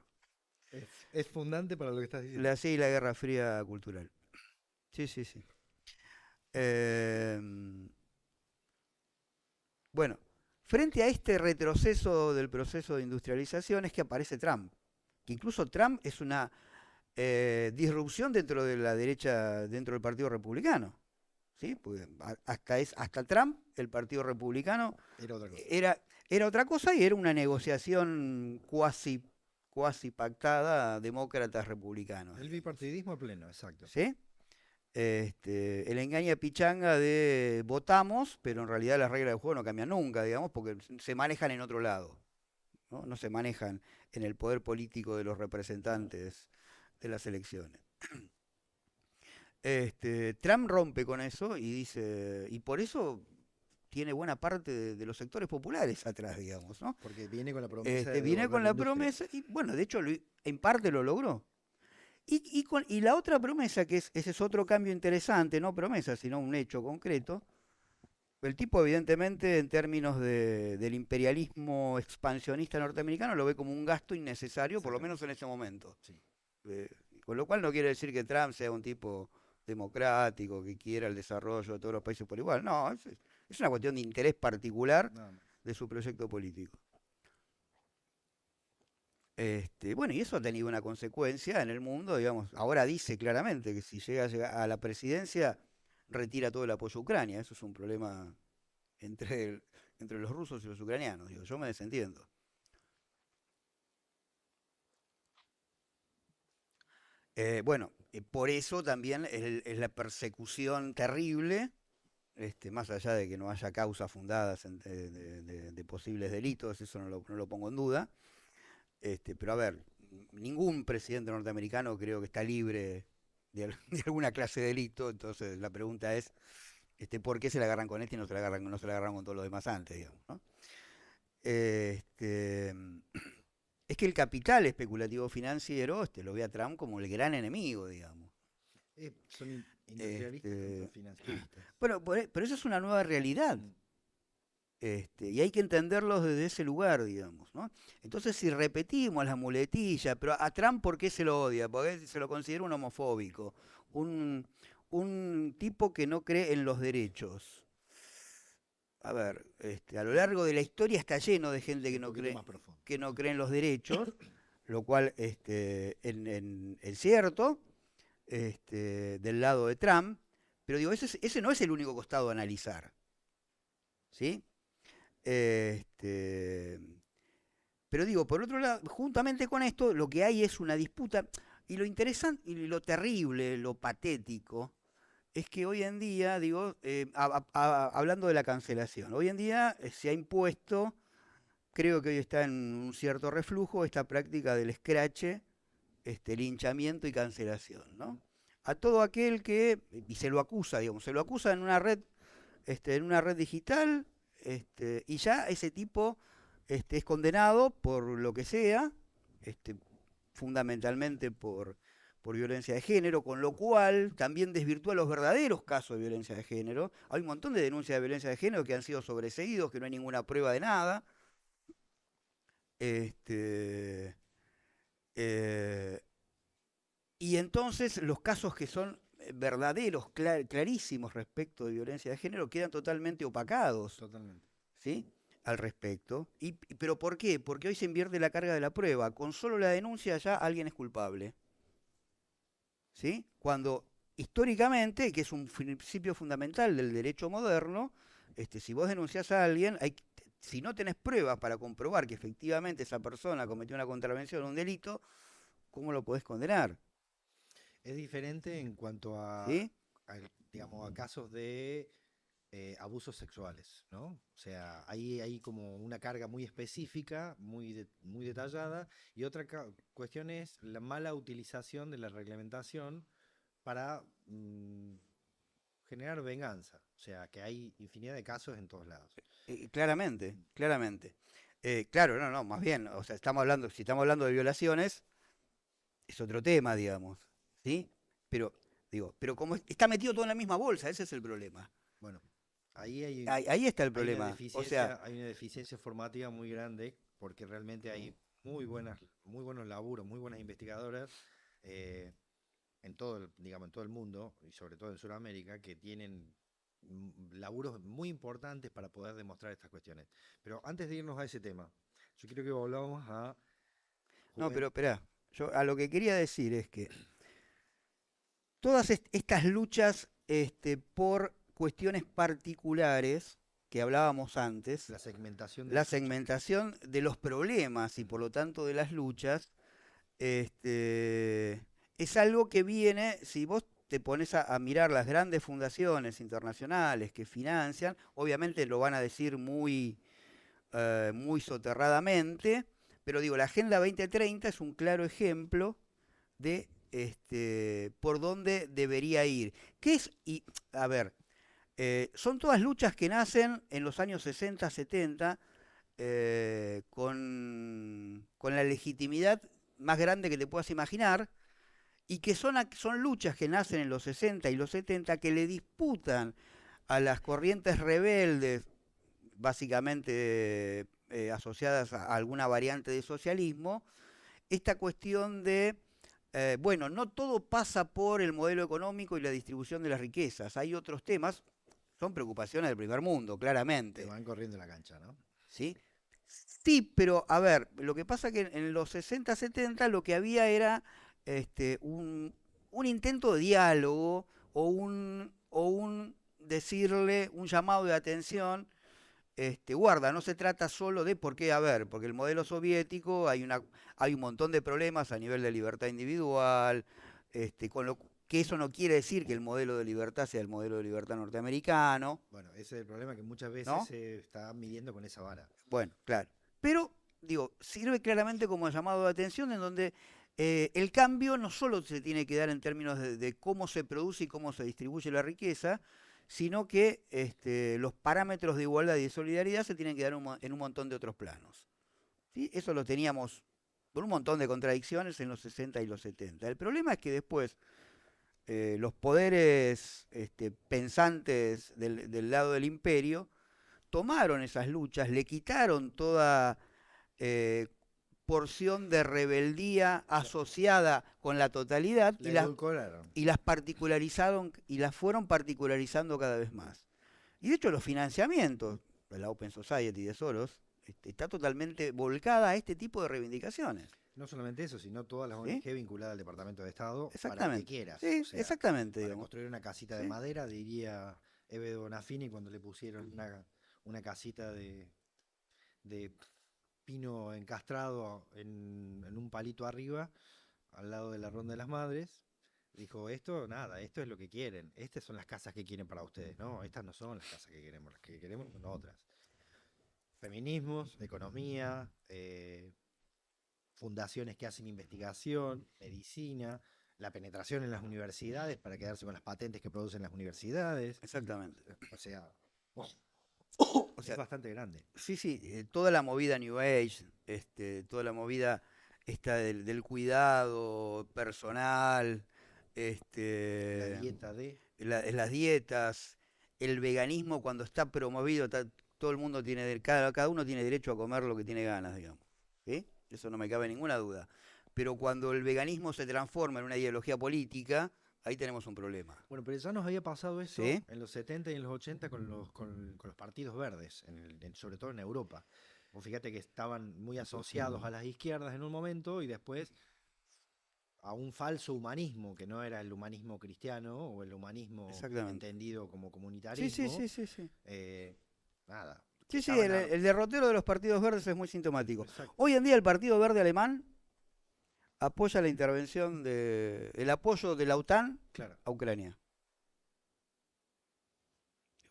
Es fundante para lo que estás diciendo. Sí, la Guerra Fría cultural. Sí, sí, sí. Bueno, frente a este retroceso del proceso de industrialización es que aparece Trump, que incluso Trump es una disrupción dentro de la derecha, dentro del Partido Republicano. ¿Sí? Porque hasta Trump, el Partido Republicano, Era otra cosa. era otra cosa y era una negociación cuasi pactada demócratas-republicanos. El bipartidismo a pleno, exacto. ¿Sí? El engaña pichanga de votamos, pero en realidad las reglas del juego no cambian nunca, digamos, porque se manejan en otro lado, ¿no? No se manejan en el poder político de los representantes de las elecciones. Trump rompe con eso y dice, y por eso tiene buena parte de los sectores populares atrás, digamos, ¿no? Porque viene con la promesa de Viene devolver con la la industria. promesa, y bueno, de hecho en parte lo logró. Y la otra promesa, ese es otro cambio interesante, no promesa, sino un hecho concreto. El tipo, evidentemente, en términos del imperialismo expansionista norteamericano, lo ve como un gasto innecesario, por lo menos en ese momento. Sí. Con lo cual no quiere decir que Trump sea un tipo democrático, que quiera el desarrollo de todos los países por igual. No, es una cuestión de interés particular Nada más. de su proyecto político. Bueno, y eso ha tenido una consecuencia en el mundo, digamos. Ahora dice claramente que si llega a la presidencia, retira todo el apoyo a Ucrania. Eso es un problema entre los rusos y los ucranianos. Digo, yo me desentiendo. Bueno, por eso también es la persecución terrible, más allá de que no haya causas fundadas de posibles delitos, eso no lo pongo en duda. Pero a ver, ningún presidente norteamericano creo que está libre de alguna clase de delito, entonces la pregunta es, ¿por qué se la agarran con este y no se la agarran con todos los demás antes, digamos, ¿no? Este, es que el capital especulativo financiero lo ve a Trump como el gran enemigo, digamos. Son industrialistas contra financieristas. Bueno, pero eso es una nueva realidad. Mm. Y hay que entenderlos desde ese lugar, digamos, ¿no? Entonces, si repetimos la muletilla, pero a Trump, ¿por qué se lo odia? Porque se lo considera un homofóbico, un tipo que no cree en los derechos. A ver, a lo largo de la historia está lleno de gente Un poquito más profundo. que no cree en los derechos, lo cual es cierto, del lado de Trump, pero digo, ese no es el único costado a analizar, ¿sí? Pero digo, por otro lado, juntamente con esto, lo que hay es una disputa, y lo interesante, y lo terrible, lo patético, es que hoy en día, digo, hablando de la cancelación, hoy en día se ha impuesto, creo que hoy está en un cierto reflujo, esta práctica del escrache, linchamiento y cancelación, ¿no? A todo aquel que, y se lo acusa, digamos, se lo acusa en una red digital, y ya ese tipo es condenado por lo que sea, fundamentalmente por violencia de género, con lo cual también desvirtúa los verdaderos casos de violencia de género. Hay un montón de denuncias de violencia de género que han sido sobreseídos, que no hay ninguna prueba de nada. Eh, y entonces los casos que son verdaderos, clarísimos respecto de violencia de género, quedan totalmente opacados. Totalmente. ¿Sí? Al respecto. ¿Pero por qué? Porque hoy se invierte la carga de la prueba. Con solo la denuncia ya alguien es culpable. ¿Sí? Cuando históricamente, que es un principio fundamental del derecho moderno, si vos denunciás a alguien, si no tenés pruebas para comprobar que efectivamente esa persona cometió una contravención o un delito, ¿cómo lo podés condenar? Es diferente en cuanto ¿Sí? digamos, a casos de abusos sexuales, ¿no? O sea, hay como una carga muy específica, muy detallada, y otra cuestión es la mala utilización de la reglamentación para generar venganza. O sea, que hay infinidad de casos en todos lados. Claramente, claramente. Claro, no, más bien, o sea, si estamos hablando de violaciones, es otro tema, digamos, ¿sí? Pero como está metido todo en la misma bolsa, ese es el problema. Bueno, ahí Ahí está el hay una problema. O sea, hay una deficiencia formativa muy grande, porque realmente hay muy buenos laburos, muy buenas investigadoras en digamos, en todo el mundo, y sobre todo en Sudamérica, que tienen laburos muy importantes para poder demostrar estas cuestiones. Pero antes de irnos a ese tema, yo quiero que volvamos a no, pero espera, yo a lo que quería decir es que todas estas luchas por cuestiones particulares que hablábamos antes, la segmentación la segmentación de los problemas y por lo tanto de las luchas, es algo que viene, si vos te pones a mirar las grandes fundaciones internacionales que financian, obviamente lo van a decir muy soterradamente, pero digo, la Agenda 2030 es un claro ejemplo de por dónde debería ir. ¿Qué es? Y, a ver, son todas luchas que nacen en los años 60, 70, con la legitimidad más grande que te puedas imaginar, y que son luchas que nacen en los 60 y los 70 que le disputan a las corrientes rebeldes, básicamente asociadas a alguna variante de socialismo, esta cuestión de, bueno, no todo pasa por el modelo económico y la distribución de las riquezas, hay otros temas, son preocupaciones del primer mundo, claramente. Te van corriendo la cancha, ¿no? ¿Sí? Sí, pero a ver, lo que pasa que en los 60, 70 lo que había era un intento de diálogo o un decirle, un llamado de atención, guarda, no se trata solo de por qué, a ver, porque el modelo soviético hay un montón de problemas a nivel de libertad individual, con lo que eso no quiere decir que el modelo de libertad sea el modelo de libertad norteamericano, Bueno, ese es el problema, que muchas veces ¿no? se está midiendo con esa vara. Bueno, claro. Pero, digo, sirve claramente como llamado de atención en donde el cambio no solo se tiene que dar en términos de cómo se produce y cómo se distribuye la riqueza, sino que los parámetros de igualdad y de solidaridad se tienen que dar en un montón de otros planos. ¿Sí? Eso lo teníamos con un montón de contradicciones en los 60 y los 70. El problema es que después los poderes pensantes del lado del imperio tomaron esas luchas, le quitaron toda eh, porción de rebeldía asociada con la totalidad La edulcoraron. y las particularizaron y las fueron particularizando cada vez más. Y de hecho los financiamientos de la Open Society de Soros está totalmente volcada a este tipo de reivindicaciones. No solamente eso, sino todas las ¿Sí? ONG vinculadas al Departamento de Estado para que Exactamente. quieras. Sí, O sea, exactamente, para digamos. construir una casita de ¿Sí? madera, diría Eve Donafini cuando le pusieron una casita de pino encastrado en un palito arriba, al lado de la Ronda de las Madres. Dijo, esto, nada, esto es lo que quieren. Estas son las casas que quieren para ustedes, ¿no? Estas no son las casas que queremos son otras. Feminismos, economía, fundaciones que hacen investigación, medicina, la penetración en las universidades para quedarse con las patentes que producen las universidades. Exactamente. O sea, O es sea, bastante grande. sí, sí, toda la movida New Age, toda la movida esta del cuidado personal, La dieta de... las dietas, el veganismo cuando está promovido, todo el mundo cada uno tiene derecho a comer lo que tiene ganas, digamos. ¿Sí? Eso no me cabe ninguna duda. Pero cuando el veganismo se transforma en una ideología política, ahí tenemos un problema. Bueno, pero ya nos había pasado eso ¿Sí? en los 70 y en los 80 con los partidos verdes, sobre todo en Europa. Vos fíjate que estaban muy asociados a las izquierdas en un momento y después a un falso humanismo, que no era el humanismo cristiano o el humanismo Exactamente. entendido como Sí, comunitarismo. sí, sí, sí, sí. Nada. Sí, sí, Estaban el derrotero de los partidos verdes es muy sintomático. Exacto. Hoy en día el Partido Verde Alemán apoya la intervención el apoyo de la OTAN Claro. a Ucrania.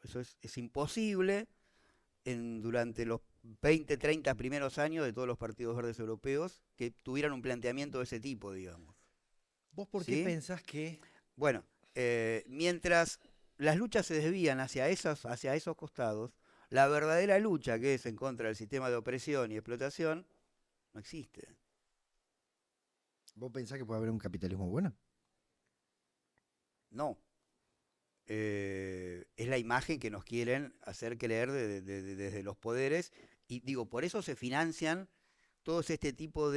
Eso es imposible durante los 20, 30 primeros años de todos los partidos verdes europeos que tuvieran un planteamiento de ese tipo, digamos. ¿Vos por qué ¿Sí? pensás que Bueno, mientras las luchas se desvían hacia esos costados, la verdadera lucha, que es en contra del sistema de opresión y explotación, no existe. vos pensás que puede haber un capitalismo bueno? No. Es la imagen que nos quieren hacer creer desde los poderes. Y digo, por eso se financian todos este tipo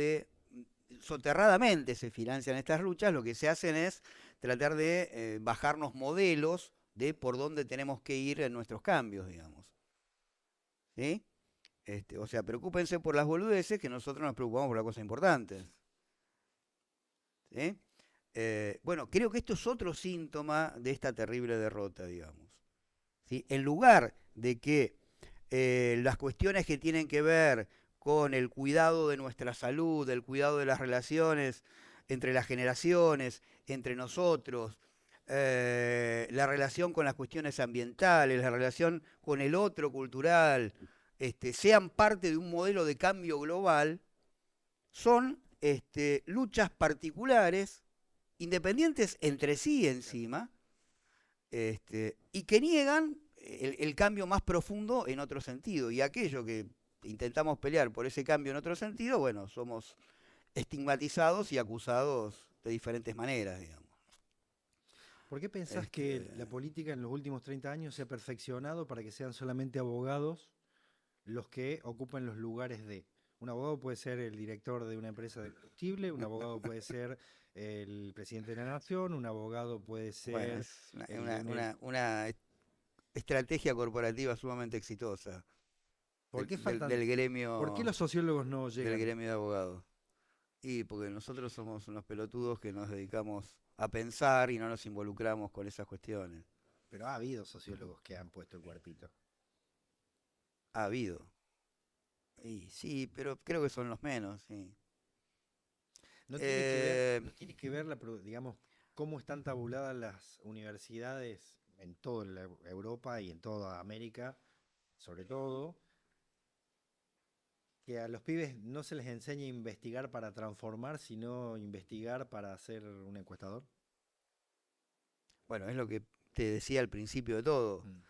soterradamente se financian estas luchas, lo que se hacen es tratar de bajarnos modelos de por dónde tenemos que ir en nuestros cambios, digamos. ¿Sí? O sea, preocúpense por las boludeces, que nosotros nos preocupamos por las cosas importantes. ¿Sí? Bueno, creo que esto es otro síntoma de esta terrible derrota, digamos. ¿Sí? En lugar de que las cuestiones que tienen que ver con el cuidado de nuestra salud, el cuidado de las relaciones entre las generaciones, entre nosotros, la relación con las cuestiones ambientales, la relación con el otro cultural, sean parte de un modelo de cambio global, son luchas particulares, independientes entre sí encima, y que niegan el cambio más profundo en otro sentido. Y aquello que intentamos pelear por ese cambio en otro sentido, bueno, somos estigmatizados y acusados de diferentes maneras, digamos. ¿Por qué pensás que la política en los últimos 30 años se ha perfeccionado para que sean solamente abogados los que ocupan los lugares de? Un abogado puede ser el director de una empresa de combustible, un abogado puede ser el presidente de la nación, un abogado puede Bueno, ser es el de una estrategia corporativa sumamente exitosa ¿Por qué del ¿Por qué gremio los sociólogos no del llegan? gremio de abogados. Y porque nosotros somos unos pelotudos que nos dedicamos a pensar y no nos involucramos con esas cuestiones. Pero ha habido sociólogos que han puesto el cuerpito. Ha habido. Y sí, pero creo que son los menos, sí. No tiene que ver digamos, cómo están tabuladas las universidades en toda Europa y en toda América, sobre todo, que a los pibes no se les enseña a investigar para transformar, sino investigar para ser un encuestador. Bueno, es lo que te decía al principio de todo. Mm.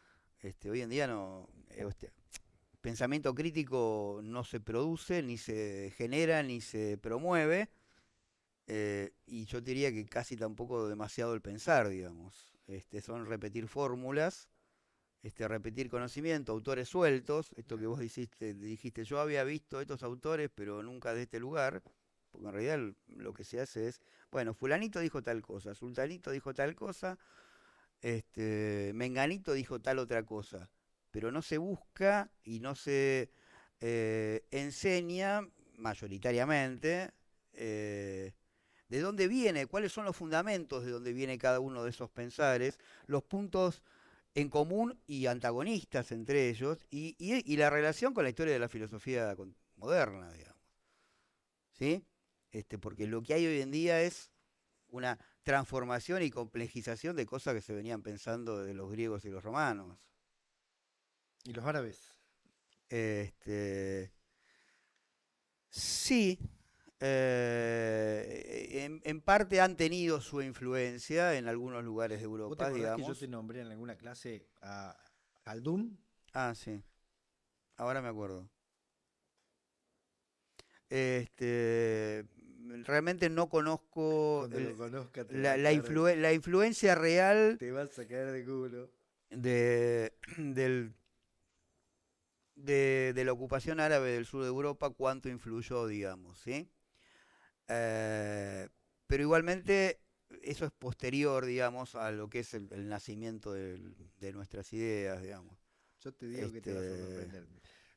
Hoy en día no, pensamiento crítico no se produce, ni se genera, ni se promueve, y yo diría que casi tampoco demasiado el pensar, digamos. Son repetir fórmulas, repetir conocimiento, autores sueltos, esto que vos dijiste, yo había visto estos autores, pero nunca de este lugar, porque en realidad lo que se hace es, bueno, fulanito dijo tal cosa, sultanito dijo tal cosa, menganito dijo tal otra cosa, pero no se busca y no se enseña mayoritariamente de dónde viene, cuáles son los fundamentos de dónde viene cada uno de esos pensares, los puntos en común y antagonistas entre ellos, y la relación con la historia de la filosofía moderna, digamos. ¿Sí? Porque lo que hay hoy en día es una transformación y complejización de cosas que se venían pensando de los griegos y los romanos. ¿Y los árabes? Este, sí, en parte han tenido su influencia en algunos lugares de ¿Vos te Europa, acordás que yo te digamos. nombré en alguna clase a Khaldun? Ah, sí, ahora me acuerdo. Este, realmente no conozco Cuando lo conozca te va a caer, la influencia real te vas a caer de culo. de, del de la ocupación árabe del sur de Europa, cuánto influyó, digamos, ¿sí? Eh, pero igualmente eso es posterior, digamos, a lo que es el nacimiento de nuestras ideas, digamos. Yo te digo que te vas a Este, sorprender.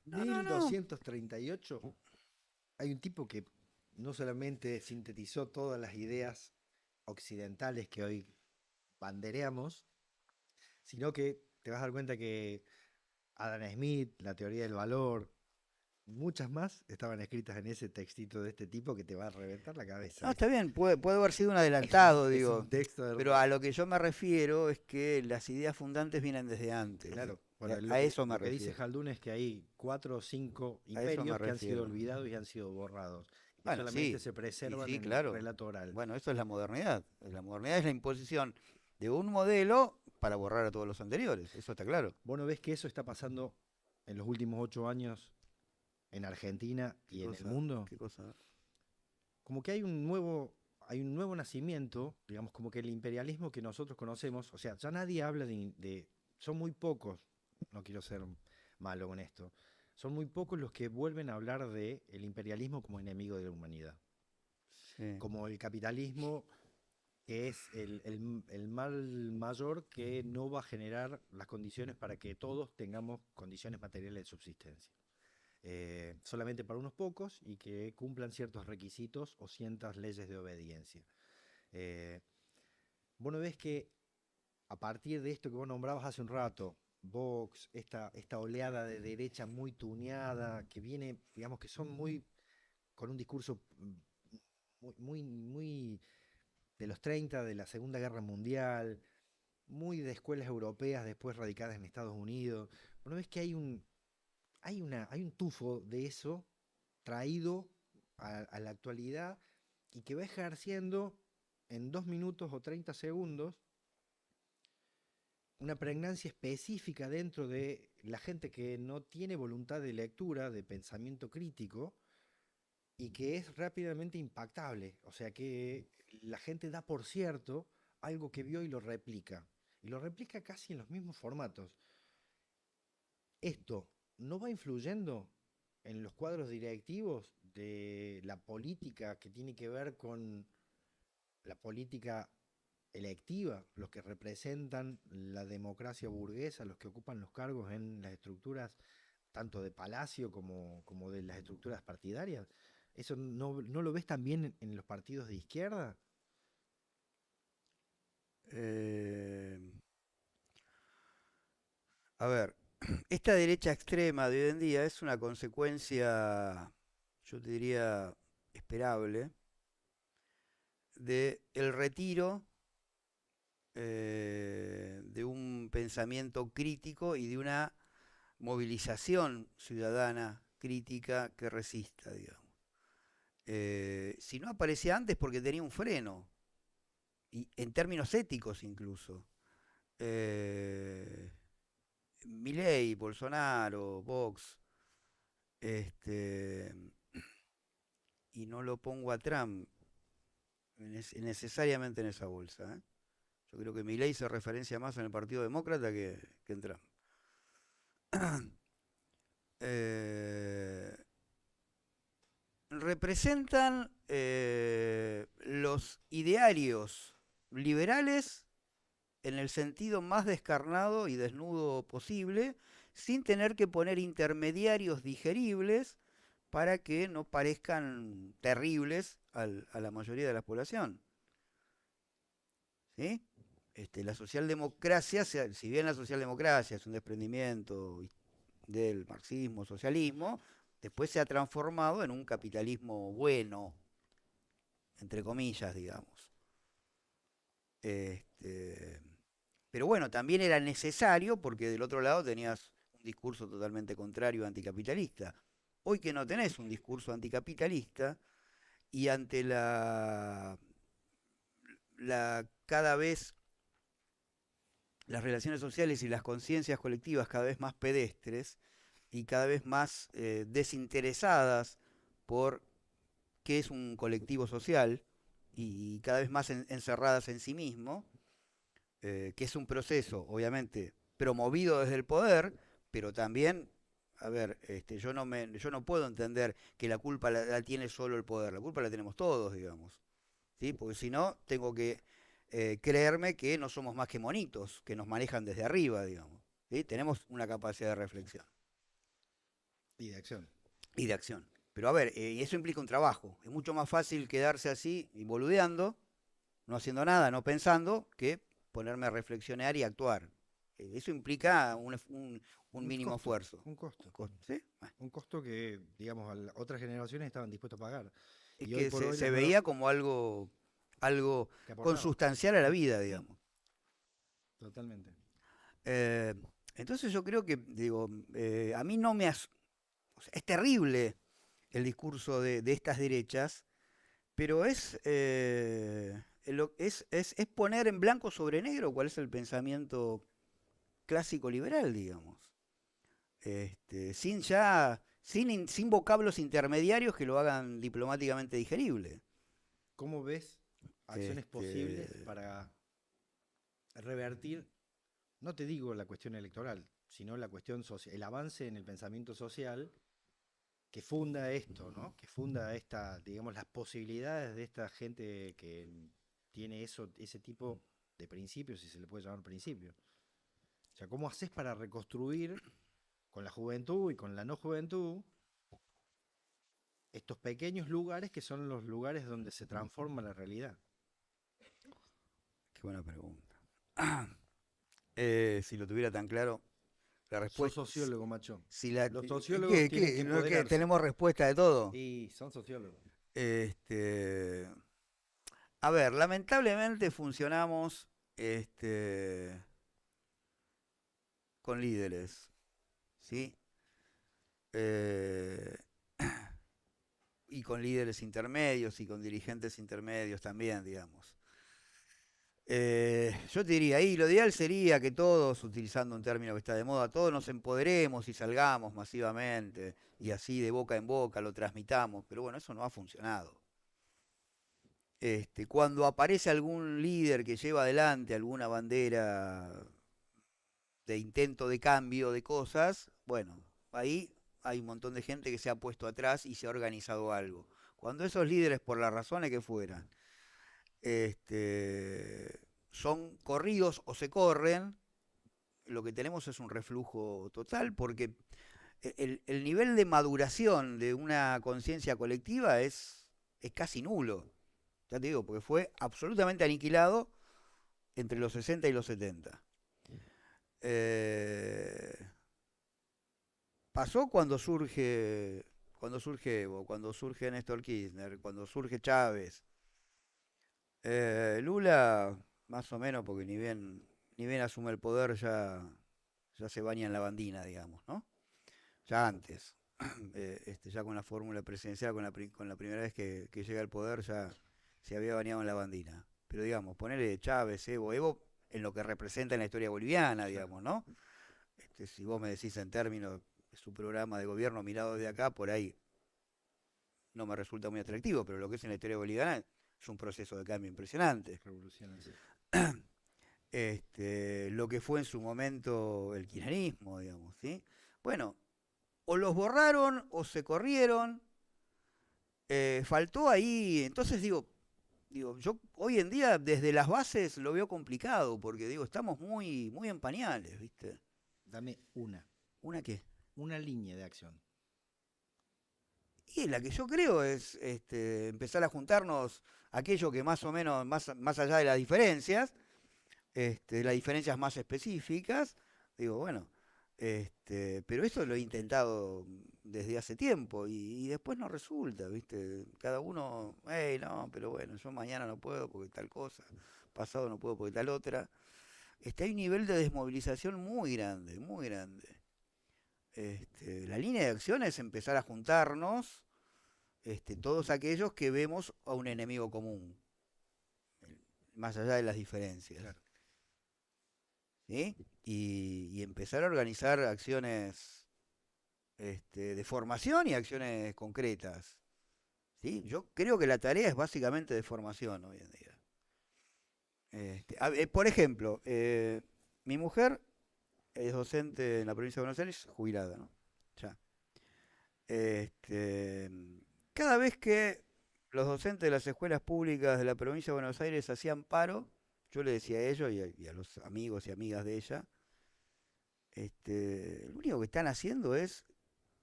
no, no, no. 1238, hay un tipo que no solamente sintetizó todas las ideas occidentales que hoy bandereamos, sino que te vas a dar cuenta que Adam Smith, la teoría del valor, muchas más estaban escritas en ese textito de este tipo que te va a reventar la cabeza. No, está bien, puede haber sido un Es un, adelantado, es un digo. texto Pero a lo que yo me refiero es que las ideas fundantes vienen desde antes. claro. Bueno, A eso me lo que dice refiero. Haldun es que hay 4 o 5 A eso me imperios que han sido refiero. olvidados y han sido borrados. Y Bueno, solamente sí, se y preservan sí, en el claro. relato oral. Bueno, eso es la modernidad. La modernidad es la imposición de un modelo para borrar a todos los anteriores. Eso está claro. ¿Vos no ves que eso está pasando en los últimos 8 años en Argentina ¿Qué y en el cosa? mundo? ¿Qué cosa? Como que hay un nuevo nacimiento, digamos, como que el imperialismo que nosotros conocemos, o sea, ya nadie habla son muy pocos, no quiero ser malo con esto, son muy pocos los que vuelven a hablar de el imperialismo como enemigo de la humanidad, Sí. como el capitalismo que es el mal mayor que no va a generar las condiciones para que todos tengamos condiciones materiales de subsistencia. Solamente para unos pocos y que cumplan ciertos requisitos o ciertas leyes de obediencia. Eh, Vos no ves que a partir de esto que vos nombrabas hace un rato, Vox, esta oleada de derecha muy tuneada, que viene, digamos que son muy, con un discurso muy de los 30 de la Segunda Guerra Mundial, muy de escuelas europeas después radicadas en Estados Unidos. Vos no ves que hay un tufo de eso traído a la actualidad y que va ejerciendo en 2 minutos o 30 segundos una pregnancia específica dentro de la gente que no tiene voluntad de lectura, de pensamiento crítico, y que es rápidamente impactable. O sea que la gente da por cierto algo que vio y lo replica. Y lo replica casi en los mismos formatos. Esto no va influyendo en los cuadros directivos de la política que tiene que ver con la política electiva, los que representan la democracia burguesa, los que ocupan los cargos en las estructuras tanto de palacio como de las estructuras partidarias. ¿Eso no lo ves también en los partidos de izquierda? Eh, a ver, esta derecha extrema de hoy en día es una consecuencia, yo te diría, esperable de el retiro de un pensamiento crítico y de una movilización ciudadana crítica que resista, digamos. Si no aparecía antes porque tenía un freno, y en términos éticos incluso. Milei, Bolsonaro, Vox, este, y no lo pongo a Trump necesariamente en esa bolsa, ¿eh? Yo creo que Milei se referencia más en el Partido Demócrata que en Trump. Eh, representan los idearios liberales en el sentido más descarnado y desnudo posible, sin tener que poner intermediarios digeribles para que no parezcan terribles a la mayoría de la población. ¿Sí? La socialdemocracia, si bien la socialdemocracia es un desprendimiento del marxismo, socialismo, después se ha transformado en un capitalismo bueno, entre comillas, digamos. Pero bueno, también era necesario porque del otro lado tenías un discurso totalmente contrario, anticapitalista. Hoy que no tenés un discurso anticapitalista y ante la cada vez las relaciones sociales y las conciencias colectivas cada vez más pedestres y cada vez más desinteresadas por qué es un colectivo social y cada vez más encerradas en sí mismo, que es un proceso, obviamente, promovido desde el poder, pero también, a ver, yo no puedo entender que la culpa la tiene solo el poder, la culpa la tenemos todos, digamos, ¿sí? Porque si no, tengo que creerme que no somos más que monitos, que nos manejan desde arriba, digamos, ¿sí? Tenemos una capacidad de reflexión. Y de acción. Y de acción. Pero a ver, eso implica un trabajo. Es mucho más fácil quedarse así y boludeando, no haciendo nada, no pensando, que ponerme a reflexionar y actuar. Eso implica un mínimo costo, esfuerzo. un costo. ¿Sí? Un costo que, digamos, otras generaciones estaban dispuestos a pagar. Es Y hoy que por hoy se veía como algo que aportaba. consustancial a la vida, digamos. Totalmente. Eh, entonces yo creo que, digo, a mí no me... O sea, es terrible el discurso de estas derechas, pero es poner en blanco sobre negro cuál es el pensamiento clásico liberal, digamos. Sin vocablos intermediarios que lo hagan diplomáticamente digerible. ¿Cómo ves acciones posibles Este, para revertir, no te digo la cuestión electoral, sino la cuestión social, el avance en el pensamiento social que funda esto, ¿no? Que funda digamos, las posibilidades de esta gente que tiene ese tipo de principios, si se le puede llamar principios. O sea, ¿cómo haces para reconstruir con la juventud y con la no juventud estos pequeños lugares que son los lugares donde se transforma la realidad? Qué buena pregunta. Si lo tuviera tan claro, la Sos respuesta... sociólogo, macho. Si Los sociólogos tienen que ¿No que empoderarse. tenemos respuesta de todo? Y son sociólogos. Este, a ver, lamentablemente funcionamos con líderes, ¿sí? Eh, y con líderes intermedios y con dirigentes intermedios también, digamos. Yo te diría, lo ideal sería que todos, utilizando un término que está de moda, todos nos empoderemos y salgamos masivamente y así de boca en boca lo transmitamos, pero bueno, eso no ha funcionado. Cuando aparece algún líder que lleva adelante alguna bandera de intento de cambio de cosas, bueno, ahí hay un montón de gente que se ha puesto atrás y se ha organizado algo. Cuando esos líderes, por las razones que fueran, son corridos o se corren, lo que tenemos es un reflujo total, porque el nivel de maduración de una conciencia colectiva es casi nulo. Ya te digo, porque fue absolutamente aniquilado entre los 60 y los 70. Pasó cuando surge Evo, cuando surge Néstor Kirchner, cuando surge Chávez. Lula, más o menos, porque ni bien asume el poder, ya se baña en la bandina, digamos, ¿no? Ya antes, ya con la fórmula presidencial, con la primera vez que llega al poder, ya se había bañado en la bandina. Pero digamos, ponerle Chávez, Evo en lo que representa en la historia boliviana, Claro. digamos, ¿no? Si vos me decís en términos de su programa de gobierno mirado desde acá, por ahí no me resulta muy atractivo, pero lo que es en la historia boliviana es un proceso de cambio impresionante. Revolución en sí. Lo que fue en su momento el kirchnerismo, digamos, ¿sí? Bueno, o los borraron o se corrieron, faltó ahí, entonces yo hoy en día desde las bases lo veo complicado, porque digo, estamos muy en pañales, ¿viste? Dame ¿Una qué? una línea de acción. Y la que yo creo es empezar a juntarnos aquello que más o menos, más allá de las diferencias, las diferencias más específicas, digo, bueno, pero esto lo he intentado desde hace tiempo y después no resulta, ¿viste? Cada uno, hey, no, pero bueno, yo mañana no puedo porque tal cosa, pasado no puedo porque tal otra. Hay un nivel de desmovilización muy grande, muy grande. La línea de acción es empezar a juntarnos, todos aquellos que vemos a un enemigo común, más allá de las diferencias. Claro. ¿Sí? Y empezar a organizar acciones de formación y acciones concretas. ¿Sí? Yo creo que la tarea es básicamente de formación hoy en día. Por ejemplo, mi mujer es docente en la provincia de Buenos Aires, jubilada, ¿no? Ya. Este, Cada vez que los docentes de las escuelas públicas de la provincia de Buenos Aires hacían paro, yo le decía a ellos y a los amigos y amigas de ella, lo único que están haciendo es,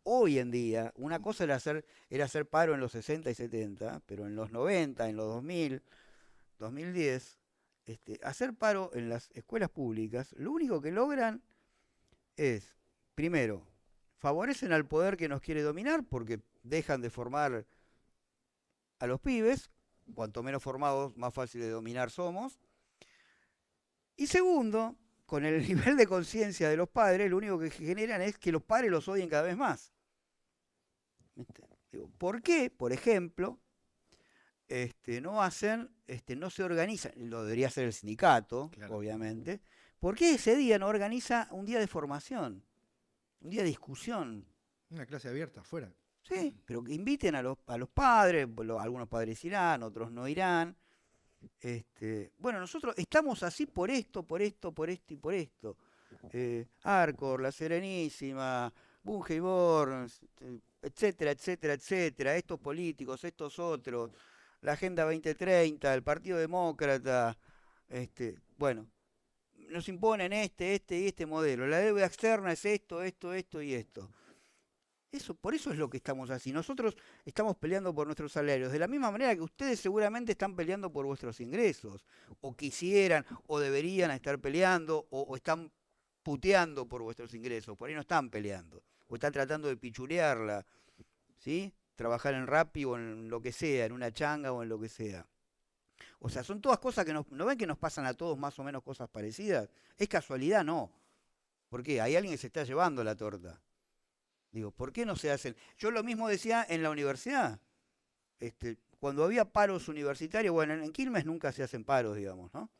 hoy en día, una cosa era hacer paro en los 60 y 70, pero en los 90, en los 2000, 2010, hacer paro en las escuelas públicas, lo único que logran es, primero, favorecen al poder que nos quiere dominar porque dejan de formar a los pibes, cuanto menos formados, más fácil de dominar somos. Y segundo, con el nivel de conciencia de los padres, lo único que generan es que los padres los odien cada vez más. ¿Por qué? Por ejemplo, no se organizan, lo debería hacer el sindicato, Claro. obviamente. ¿Por qué ese día no organiza un día de formación, un día de discusión? Una clase abierta afuera. Sí, pero que inviten a los padres, algunos padres irán, otros no irán. Bueno, nosotros estamos así por esto, por esto, por esto y por esto. Arcor, La Serenísima, Bunge y Borns, etcétera, etcétera, etcétera, estos políticos, estos otros, la Agenda 2030, el Partido Demócrata, bueno, nos imponen este y este modelo. La deuda externa es esto y esto. Por eso es lo que estamos así. Nosotros estamos peleando por nuestros salarios, de la misma manera que ustedes seguramente están peleando por vuestros ingresos, o quisieran, o deberían estar peleando, o están puteando por vuestros ingresos, por ahí no están peleando, o están tratando de pichulearla, ¿sí? Trabajar en Rappi o en lo que sea, en una changa o en lo que sea. O sea, son todas cosas que ¿no ven que nos pasan a todos más o menos cosas parecidas? ¿Es casualidad? No. ¿Por qué? Hay alguien que se está llevando la torta. Digo, ¿por qué no se hacen? Yo lo mismo decía en la universidad. Cuando había paros universitarios, bueno, en Quilmes nunca se hacen paros, digamos, ¿no?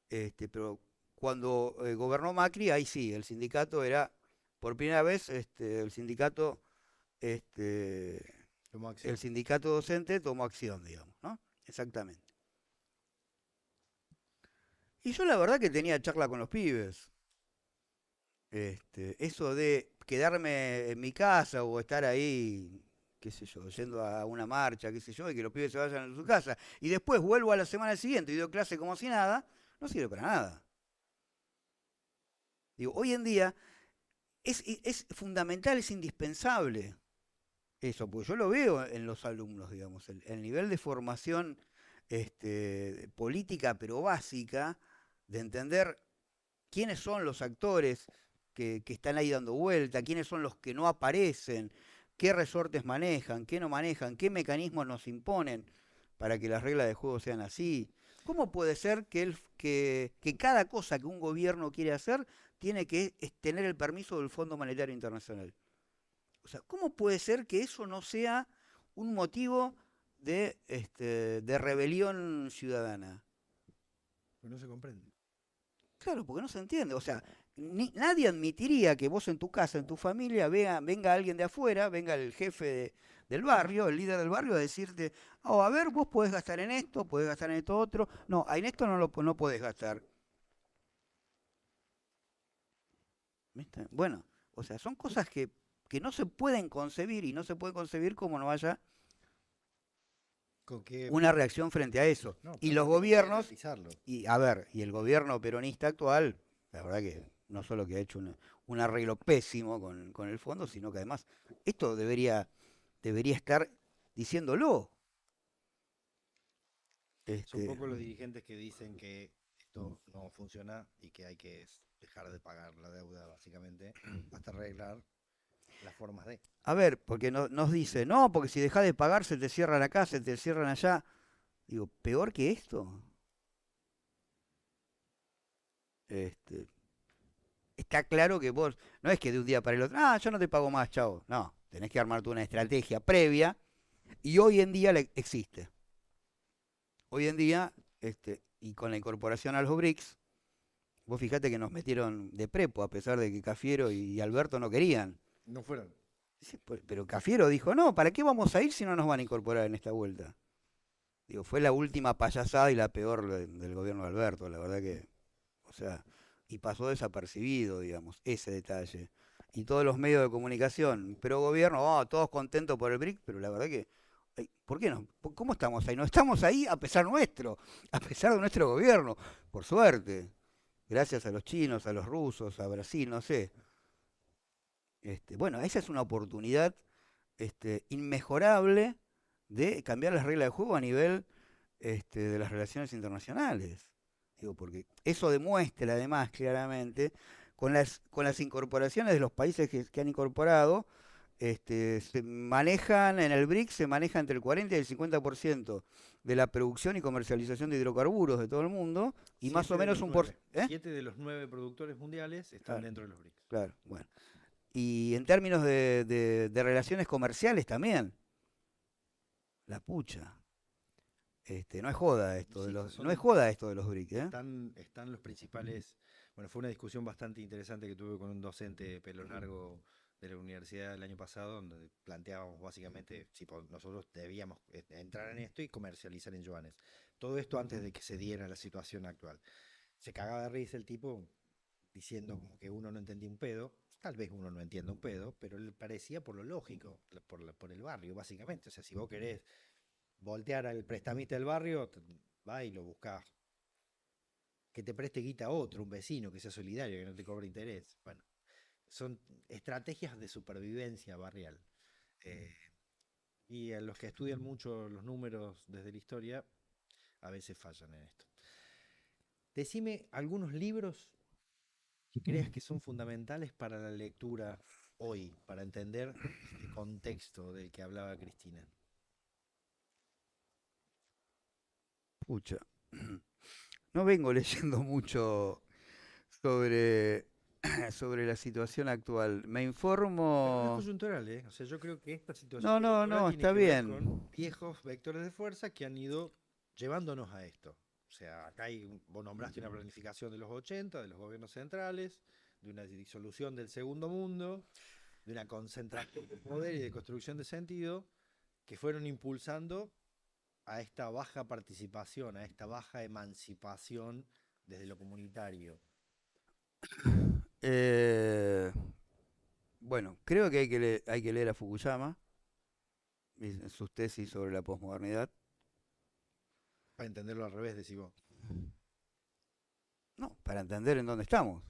Pero cuando gobernó Macri, ahí sí, el sindicato era, por primera vez, el sindicato, Tomó acción. el sindicato docente tomó acción, digamos, ¿no? Exactamente. Y yo la verdad que tenía charla con los pibes. Eso de quedarme en mi casa o estar ahí, qué sé yo, yendo a una marcha, qué sé yo, y que los pibes se vayan a su casa, y después vuelvo a la semana siguiente y doy clase como si nada, no sirve para nada. Digo, hoy en día es fundamental, es indispensable eso, porque yo lo veo en los alumnos, digamos, el nivel de formación política, pero básica, de entender quiénes son los actores que están ahí dando vuelta, quiénes son los que no aparecen, qué resortes manejan, qué no manejan, qué mecanismos nos imponen para que las reglas de juego sean así. ¿Cómo puede ser que cada cosa que un gobierno quiere hacer tiene que tener el permiso del Fondo Monetario Internacional? O sea, ¿cómo puede ser que eso no sea un motivo de rebelión ciudadana? Pues no se comprende. Claro, porque no se entiende. O sea, nadie admitiría que vos en tu casa, en tu familia, venga alguien de afuera, venga el jefe del barrio, el líder del barrio, a decirte, oh, a ver, vos podés gastar en esto, podés gastar en esto otro. No, en esto no podés gastar. ¿Viste? Bueno, o sea, son cosas que no se pueden concebir y no se puede concebir como no haya Con que, una reacción frente a eso. no, Y los aparte hay que gobiernos, analizarlo. y a ver, y el gobierno peronista actual, la verdad que no solo que ha hecho un arreglo pésimo con el fondo, sino que además esto debería estar diciéndolo. Son Este, pocos los dirigentes que dicen que esto no funciona y que hay que dejar de pagar la deuda, básicamente, hasta arreglar las formas de. a ver, porque nos dice, no, porque si dejas de pagar se te cierran acá, se te cierran allá. Digo, peor que esto. Este, está claro que vos, no es que de un día para el otro, yo no te pago más, chao. No, tenés que armarte una estrategia previa y hoy en día existe. Hoy en día, y con la incorporación a los BRICS, vos fijate que nos metieron de prepo, a pesar de que Cafiero y Alberto no querían. No fueron. Sí, pero Cafiero dijo, no, ¿para qué vamos a ir si no nos van a incorporar en esta vuelta? Digo, fue la última payasada y la peor del gobierno de Alberto, la verdad que, o sea, y pasó desapercibido, digamos, ese detalle. Y todos los medios de comunicación, pero gobierno, todos contentos por el BRIC, pero la verdad que, ¿por qué no? ¿Cómo estamos ahí? No estamos ahí a pesar nuestro, a pesar de nuestro gobierno, por suerte. Gracias a los chinos, a los rusos, a Brasil, no sé. Bueno, esa es una oportunidad inmejorable de cambiar las reglas de juego a nivel de las relaciones internacionales. Digo, porque eso demuestra además claramente, con las incorporaciones de los países que han incorporado, se manejan en el BRICS, se maneja entre el 40 y el 50% de la producción y comercialización de hidrocarburos de todo el mundo, y más o menos un por... 7 de los 9 productores mundiales están Claro, dentro de los BRICS. claro, bueno. Y en términos de relaciones comerciales también, la pucha. No es joda esto Sí, no es joda esto de los BRICS, ¿eh? están los principales. Bueno, fue una discusión bastante interesante que tuve con un docente de pelo largo de la universidad el año pasado, donde planteábamos básicamente si nosotros debíamos entrar en esto y comercializar en yuanes. Todo esto antes de que se diera la situación actual. Se cagaba de risa el tipo diciendo como que uno no entendía un pedo. Tal vez uno no entienda un pedo, pero le parecía por lo lógico, por el barrio, básicamente. O sea, si vos querés voltear al prestamista del barrio, va y lo buscás. Que te preste guita a otro, un vecino, que sea solidario, que no te cobre interés. Bueno, son estrategias de supervivencia barrial. Eh, y a los que estudian mucho los números desde la historia, a veces fallan en esto. Decime algunos libros que creas que son fundamentales para la lectura hoy, para entender este contexto del que hablaba Cristina. Pucha. No vengo leyendo mucho sobre, sobre la situación actual. Me Pero no es informo. coyuntural, ¿eh? O sea, yo creo que esta situación No, no, coyuntural no, tiene está que ver bien. con viejos vectores de fuerza que han ido llevándonos a esto. O sea, acá vos nombraste una planificación de los 80, de los gobiernos centrales, de una disolución del segundo mundo, de una concentración de poder y de construcción de sentido, que fueron impulsando a esta baja participación, a esta baja emancipación desde lo comunitario. Eh, bueno, creo que hay que leer a Fukuyama en sus tesis sobre la posmodernidad. Para entenderlo al revés, decís vos. No, para entender en dónde estamos,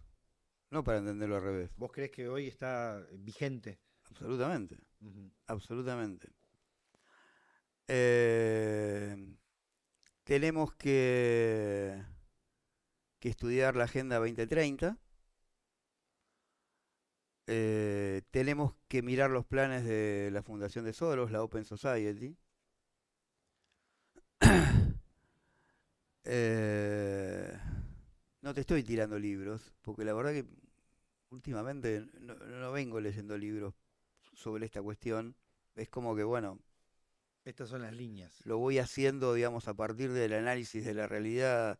no para entenderlo al revés. ¿Vos crees que hoy está vigente? Absolutamente, Ujú. absolutamente. Eh, tenemos que estudiar la Agenda 2030. Tenemos que mirar los planes de la Fundación de Soros, la Open Society. Eh, no te estoy tirando libros, porque la verdad que últimamente no vengo leyendo libros sobre esta cuestión. Es como que, bueno, Estas son las líneas. lo voy haciendo, digamos, a partir del análisis de la realidad.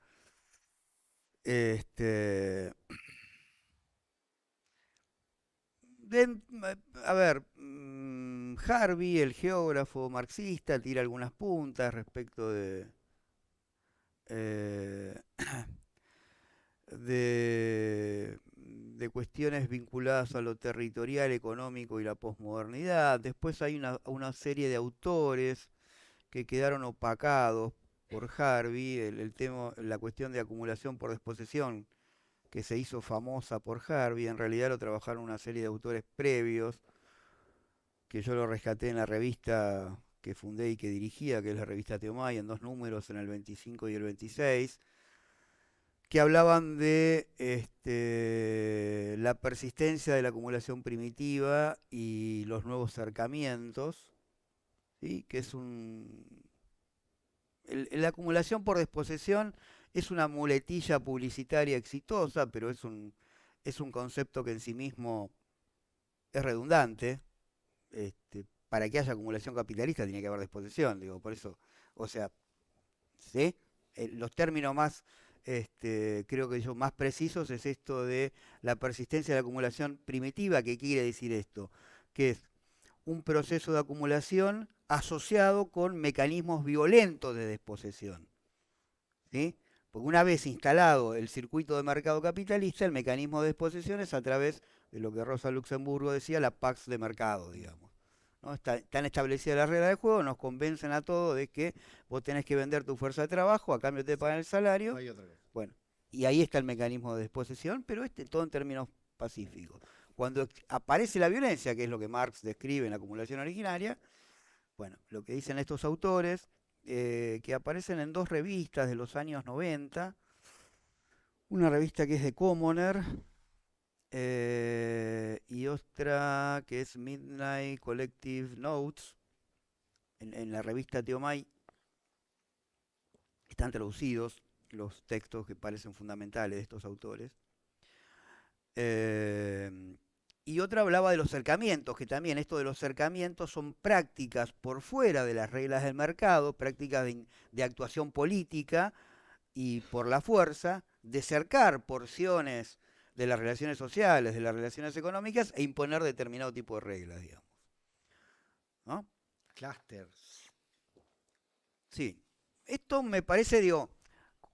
Este, de- a ver, Harvey, el geógrafo marxista, tira algunas puntas respecto eh, de cuestiones vinculadas a lo territorial, económico y la posmodernidad. Después hay una serie de autores que quedaron opacados por Harvey, el tema, la cuestión de acumulación por desposesión, que se hizo famosa por Harvey, en realidad lo trabajaron una serie de autores previos, que yo lo rescaté en la revista que fundé y que dirigía, que es la revista Teomay, en dos números, en el 25 y el 26, que hablaban de la persistencia de la acumulación primitiva y los nuevos cercamientos, ¿sí? Que es la acumulación por desposesión es una muletilla publicitaria exitosa, pero es un concepto que en sí mismo es redundante. Para que haya acumulación capitalista tiene que haber desposesión, digo, por eso, o sea, ¿sí? Los términos más, creo que yo, más precisos es esto de la persistencia de la acumulación primitiva. ¿Qué quiere decir esto? Que es un proceso de acumulación asociado con mecanismos violentos de desposesión, ¿sí? Porque una vez instalado el circuito de mercado capitalista, el mecanismo de desposesión es a través de lo que Rosa Luxemburgo decía, la pax de mercado, digamos. ¿No? Están establecidas las reglas de juego, nos convencen a todos de que vos tenés que vender tu fuerza de trabajo, a cambio te pagan el No salario. hay otra cosa. Bueno, y ahí está el mecanismo de desposesión, pero todo en términos pacíficos. Cuando aparece la violencia, que es lo que Marx describe en la acumulación originaria, bueno, lo que dicen estos autores, que aparecen en dos revistas de los años 90, una revista que es de Commoner, y otra que es Midnight Collective Notes, en la revista Teomay están traducidos los textos que parecen fundamentales de estos autores. Eh, y otra hablaba de los cercamientos, que también esto de los cercamientos son prácticas por fuera de las reglas del mercado, prácticas de actuación política y por la fuerza, de cercar porciones de las relaciones sociales, de las relaciones económicas e imponer determinado tipo de reglas, digamos. ¿No? Clusters. Sí. Esto me parece, digo,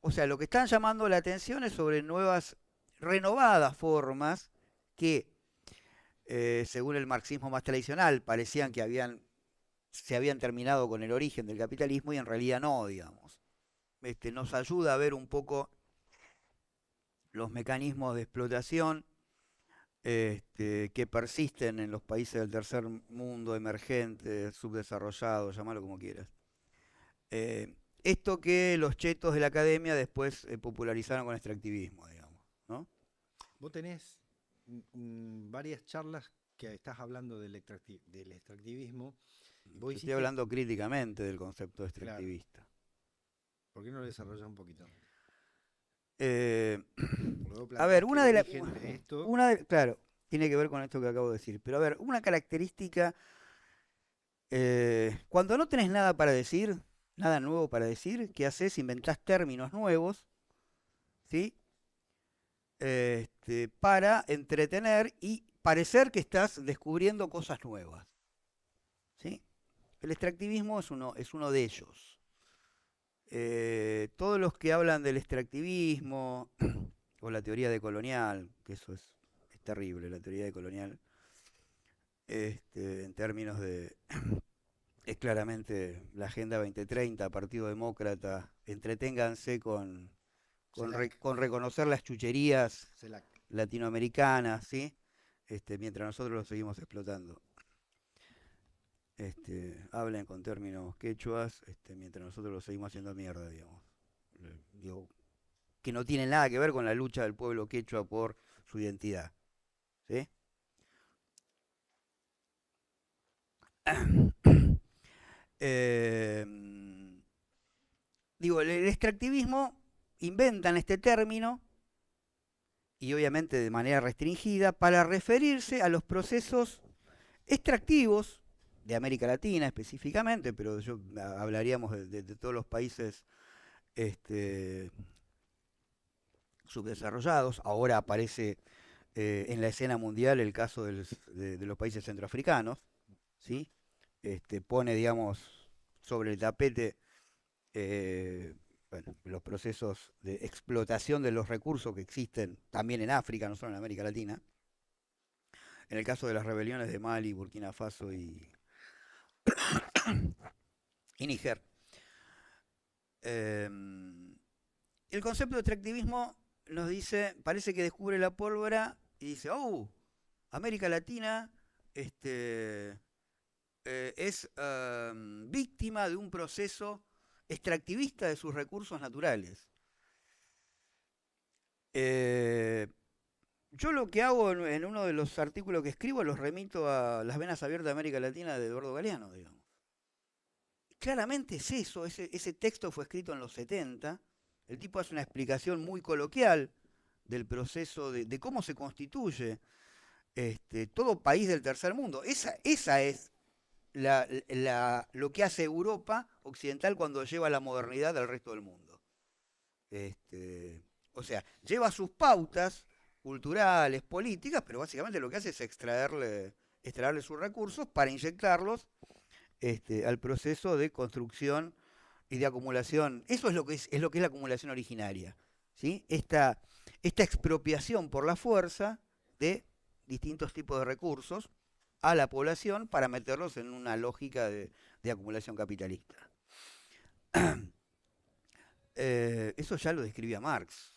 o sea, lo que están llamando la atención es sobre nuevas, renovadas formas que, según el marxismo más tradicional, parecían que se habían terminado con el origen del capitalismo y en realidad no, digamos. Nos ayuda a ver un poco los mecanismos de explotación que persisten en los países del tercer mundo, emergentes, subdesarrollados, llámalo como quieras. Eh, Esto que los chetos de la academia después popularizaron con extractivismo, digamos, ¿no? Vos tenés varias charlas que estás hablando del extractivismo. Y vos Yo estoy hiciste, hablando críticamente del concepto claro, extractivista. ¿por qué no lo desarrollas un poquito? Eh, Porque vos a planteás ver, que el origen de esto, claro, tiene que ver con esto que acabo de decir, pero a ver, una característica, cuando no tenés nada para decir, nada nuevo para decir, ¿qué haces? Inventás términos nuevos, ¿sí? Para entretener y parecer que estás descubriendo cosas nuevas, ¿sí? El extractivismo es uno de ellos. Todos los que hablan del extractivismo o la teoría decolonial, que eso es terrible, la teoría decolonial, en términos de, es claramente la Agenda 2030, Partido Demócrata, entreténganse CELAC, con reconocer las chucherías CELAC. latinoamericanas, ¿sí? Mientras nosotros los seguimos explotando. Hablen con términos quechuas, mientras nosotros los seguimos haciendo mierda, digamos. Digo, que no tiene nada que ver con la lucha del pueblo quechua por su identidad, ¿sí? Eh, Digo, el extractivismo inventan este término, y obviamente de manera restringida, para referirse a los procesos extractivos de América Latina específicamente, pero hablaríamos de todos los países subdesarrollados. Ahora aparece en la escena mundial el caso de los países centroafricanos, ¿sí? Pone, digamos, sobre el tapete bueno, los procesos de explotación de los recursos que existen también en África, no solo en América Latina. En el caso de las rebeliones de Mali, Burkina Faso y Níger. El concepto de extractivismo nos dice, parece que descubre la pólvora y dice, oh, América Latina es víctima de un proceso extractivista de sus recursos naturales. Yo lo que hago en uno de los artículos que escribo los remito a Las venas abiertas de América Latina de Eduardo Galeano, digamos. Claramente es eso, ese texto fue escrito en los 70, el tipo hace una explicación muy coloquial del proceso de cómo se constituye todo país del tercer mundo. Esa es lo que hace Europa occidental cuando lleva la modernidad al resto del mundo. O sea, lleva sus pautas culturales, políticas, pero básicamente lo que hace es extraerle sus recursos para inyectarlos al proceso de construcción y de acumulación. Eso es lo que es la acumulación originaria, ¿sí? Esta expropiación por la fuerza de distintos tipos de recursos a la población para meterlos en una lógica de acumulación capitalista. Eso ya lo describía Marx,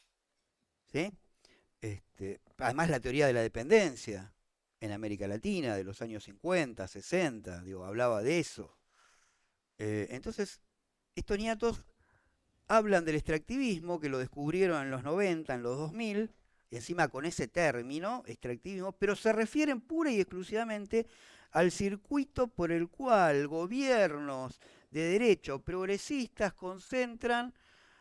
¿sí? Además la teoría de la dependencia en América Latina de los años 50, 60, hablaba de eso. Entonces, estos niatos hablan del extractivismo, que lo descubrieron en los 90, en los 2000, y encima con ese término, extractivismo, pero se refieren pura y exclusivamente al circuito por el cual gobiernos de derecho progresistas concentran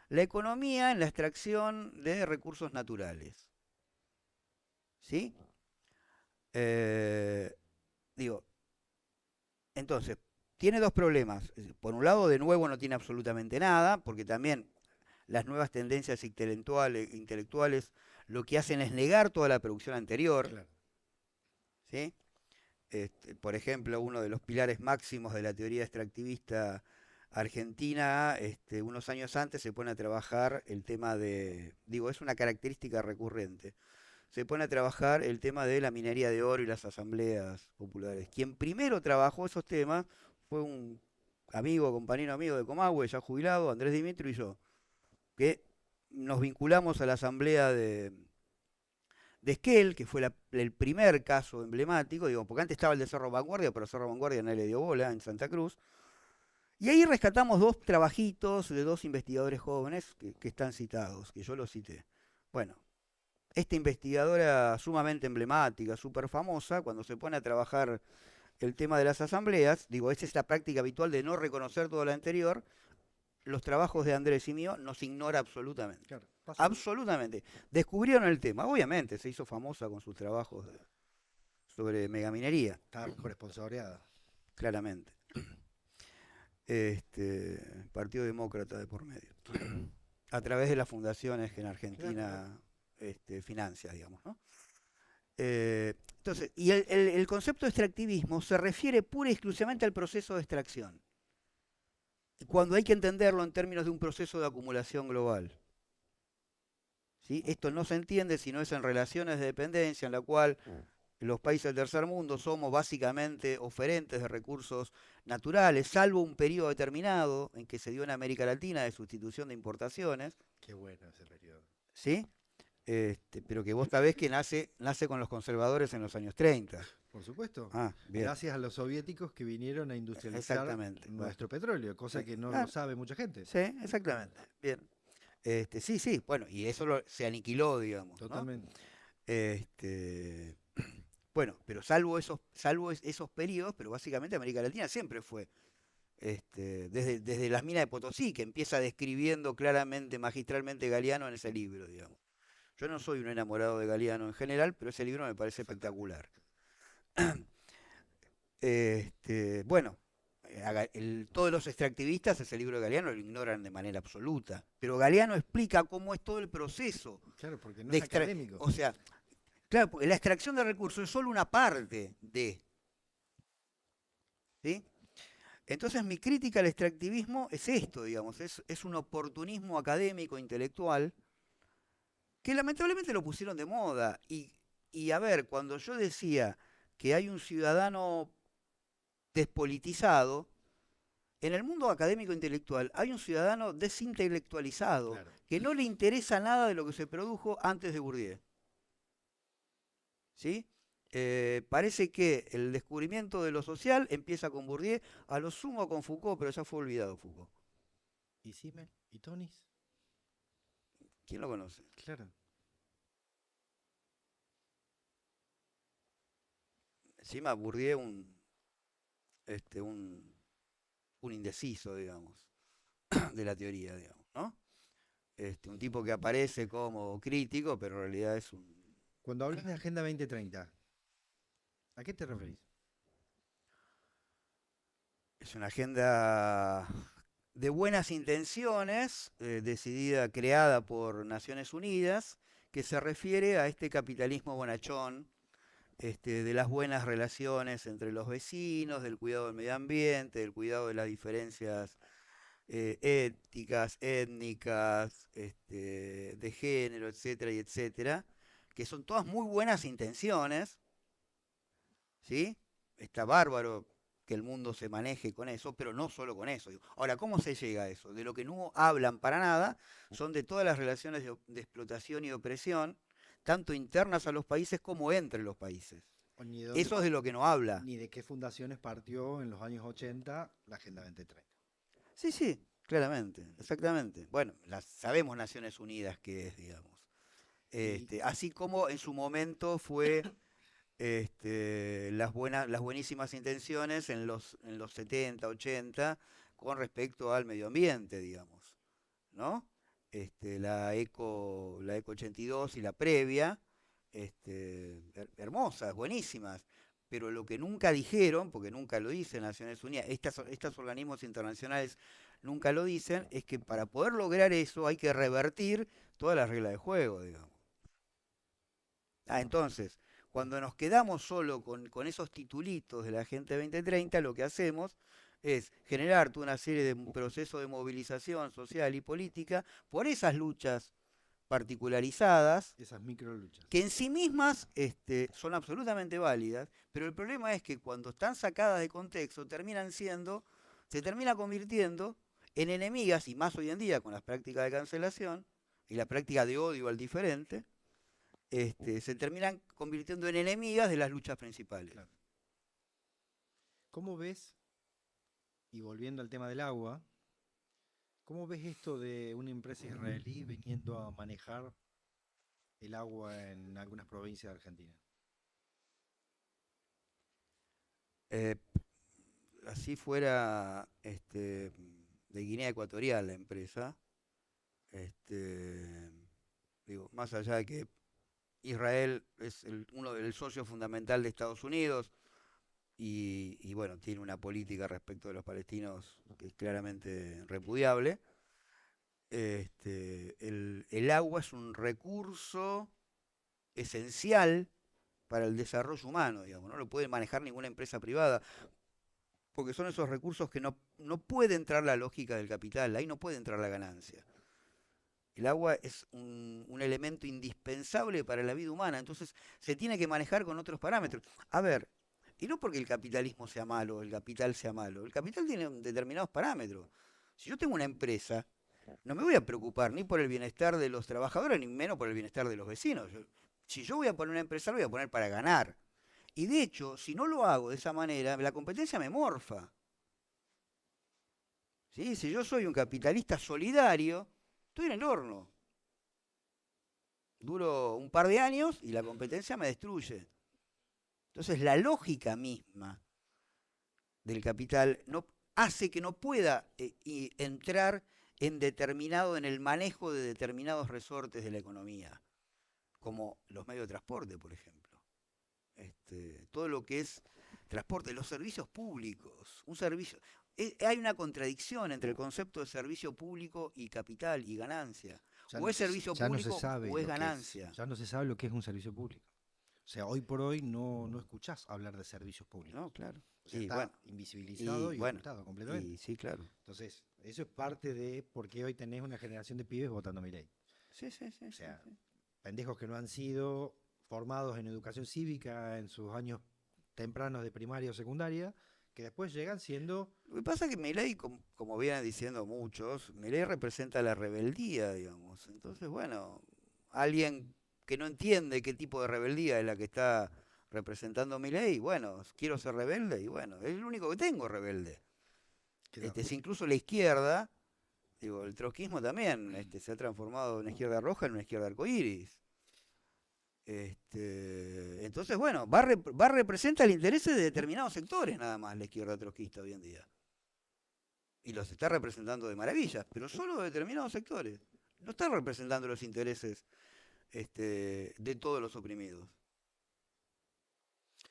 la economía en la extracción de recursos naturales. ¿Sí? Entonces, tiene dos problemas. Por un lado, de nuevo, no tiene absolutamente nada, porque también las nuevas tendencias intelectuales lo que hacen es negar toda la producción anterior. Claro. ¿Sí? Por ejemplo, uno de los pilares máximos de la teoría extractivista argentina, unos años antes se pone a trabajar el tema es una característica recurrente, se pone a trabajar el tema de la minería de oro y las asambleas populares. Quien primero trabajó esos temas fue un compañero amigo de Comahue, ya jubilado, Andrés Dimitri y yo, que nos vinculamos a la asamblea de Esquel, que fue el primer caso emblemático, porque antes estaba el de Cerro Vanguardia, pero Cerro Vanguardia nadie le dio bola en Santa Cruz. Y ahí rescatamos dos trabajitos de dos investigadores jóvenes que están citados, que yo los cité. Bueno, esta investigadora sumamente emblemática, súper famosa, cuando se pone a trabajar el tema de las asambleas, es esta práctica habitual de no reconocer todo lo anterior, los trabajos de Andrés y mío nos ignora absolutamente. Claro, absolutamente. Descubrieron el tema, obviamente, se hizo famosa con sus trabajos sobre megaminería. Está corresponsoreada. Claramente. Partido Demócrata de por medio. A través de las fundaciones que en Argentina financia, digamos, ¿no? Entonces, y el concepto de extractivismo se refiere pura y exclusivamente al proceso de extracción, cuando hay que entenderlo en términos de un proceso de acumulación global. ¿Sí? Esto no se entiende si no es en relaciones de dependencia, en la cual los países del tercer mundo somos básicamente oferentes de recursos naturales, salvo un periodo determinado en que se dio en América Latina de sustitución de importaciones. Qué bueno ese periodo. ¿Sí? Pero que vos sabés que nace con los conservadores en los años 30. Por supuesto. Bien. Gracias a los soviéticos que vinieron a industrializar nuestro petróleo, cosa que no lo sabe mucha gente. Sí, exactamente. Bien. Sí, bueno, y eso se aniquiló, digamos. Totalmente. ¿No? Bueno, pero salvo esos periodos, pero básicamente América Latina siempre fue desde las minas de Potosí, que empieza describiendo claramente, magistralmente Galeano en ese libro, digamos. Yo no soy un enamorado de Galeano en general, pero ese libro me parece espectacular. Bueno, todos los extractivistas ese libro de Galeano lo ignoran de manera absoluta, pero Galeano explica cómo es todo el proceso Claro, porque no de es académico. o sea, claro, porque la extracción de recursos es solo una parte de, ¿sí? Entonces mi crítica al extractivismo es esto, digamos, es un oportunismo académico, intelectual, que lamentablemente lo pusieron de moda. Y a ver, cuando yo decía que hay un ciudadano despolitizado, en el mundo académico intelectual hay un ciudadano desintelectualizado, Claro. que no le interesa nada de lo que se produjo antes de Bourdieu. ¿Sí? Parece que el descubrimiento de lo social empieza con Bourdieu, a lo sumo con Foucault, pero ya fue olvidado Foucault. ¿Y Simmel? ¿Y Tonis? ¿Quién lo conoce? Claro. Encima Bourdieu un indeciso, digamos, de la teoría, digamos, ¿no? Un tipo que aparece como crítico, pero en realidad es Cuando hablas de Agenda 2030, ¿a qué te referís? es una agenda de buenas intenciones, decidida, creada por Naciones Unidas, que se refiere a este capitalismo bonachón, de las buenas relaciones entre los vecinos, del cuidado del medio ambiente, del cuidado de las diferencias éticas, étnicas, de género, etcétera, y etcétera, que son todas muy buenas intenciones, ¿sí? Está bárbaro que el mundo se maneje con eso, pero no solo con eso. Ahora, ¿cómo se llega a eso? De lo que no hablan para nada son de todas las relaciones de explotación y opresión, tanto internas a los países como entre los países. O ni de dónde Eso es de lo que no habla. ni de qué fundaciones partió en los años 80 la Agenda 2030. Sí, sí, claramente, exactamente. Bueno, sabemos Naciones Unidas que es, digamos. Y Así como en su momento fue las buenísimas intenciones en los 70, 80 con respecto al medio ambiente, digamos, ¿no? La Eco 82 y la previa, hermosas, buenísimas, pero lo que nunca dijeron, porque nunca lo dicen Naciones Unidas, estos organismos internacionales nunca lo dicen, es que para poder lograr eso hay que revertir todas las reglas de juego, digamos. Entonces, cuando nos quedamos solo con esos titulitos de la Agenda 2030, lo que hacemos es generar toda una serie de procesos de movilización social y política por esas luchas particularizadas, esas micro luchas. que en sí mismas son absolutamente válidas, pero el problema es que cuando están sacadas de contexto se termina convirtiendo en enemigas, y más hoy en día con las prácticas de cancelación y la práctica de odio al diferente, se terminan convirtiendo en enemigas de las luchas principales. Claro. ¿Cómo ves, y volviendo al tema del agua, cómo ves esto de una empresa israelí viniendo a manejar el agua en algunas provincias de Argentina? Así fuera de Guinea Ecuatorial la empresa, digo, más allá de que Israel es uno del socio fundamental de Estados Unidos y bueno, tiene una política respecto de los palestinos que es claramente repudiable. El agua es un recurso esencial para el desarrollo humano, digamos, no lo puede manejar ninguna empresa privada, porque son esos recursos que no puede entrar la lógica del capital, ahí no puede entrar la ganancia. El agua es un elemento indispensable para la vida humana, entonces se tiene que manejar con otros parámetros. A ver, y no porque el capitalismo sea malo, el capital sea malo, el capital tiene determinados parámetros. Si yo tengo una empresa, no me voy a preocupar ni por el bienestar de los trabajadores, ni menos por el bienestar de los vecinos. Si yo voy a poner una empresa, lo voy a poner para ganar. Y de hecho, si no lo hago de esa manera, la competencia me morfa. ¿Sí? Si yo soy un capitalista solidario, estoy en el horno. Duro un par de años y la competencia me destruye. Entonces la lógica misma del capital hace que no pueda entrar en el manejo de determinados resortes de la economía, como los medios de transporte, por ejemplo. Todo lo que es transporte, los servicios públicos, hay una contradicción entre el concepto de servicio público y capital y ganancia. O es servicio público o es ganancia. Ya no se sabe lo que es un servicio público. O sea, hoy por hoy no escuchás hablar de servicios públicos. No, claro. O sea, está invisibilizado y ocultado completamente. Sí, claro. Entonces, eso es parte de por qué hoy tenés una generación de pibes votando a Milei. Sí. O sea, pendejos que no han sido formados en educación cívica en sus años tempranos de primaria o secundaria, que después llegan siendo... Lo que pasa es que Milei, como vienen diciendo muchos, Milei representa la rebeldía, digamos. Entonces, bueno, alguien que no entiende qué tipo de rebeldía es la que está representando Milei, bueno, quiero ser rebelde y bueno, es el único que tengo rebelde. Si incluso la izquierda, digo, el trotskismo también se ha transformado de una izquierda roja en una izquierda arcoíris. Entonces, bueno, va a representar el interés de determinados sectores nada más la izquierda trotskista hoy en día. Y los está representando de maravillas, pero solo de determinados sectores. No está representando los intereses de todos los oprimidos.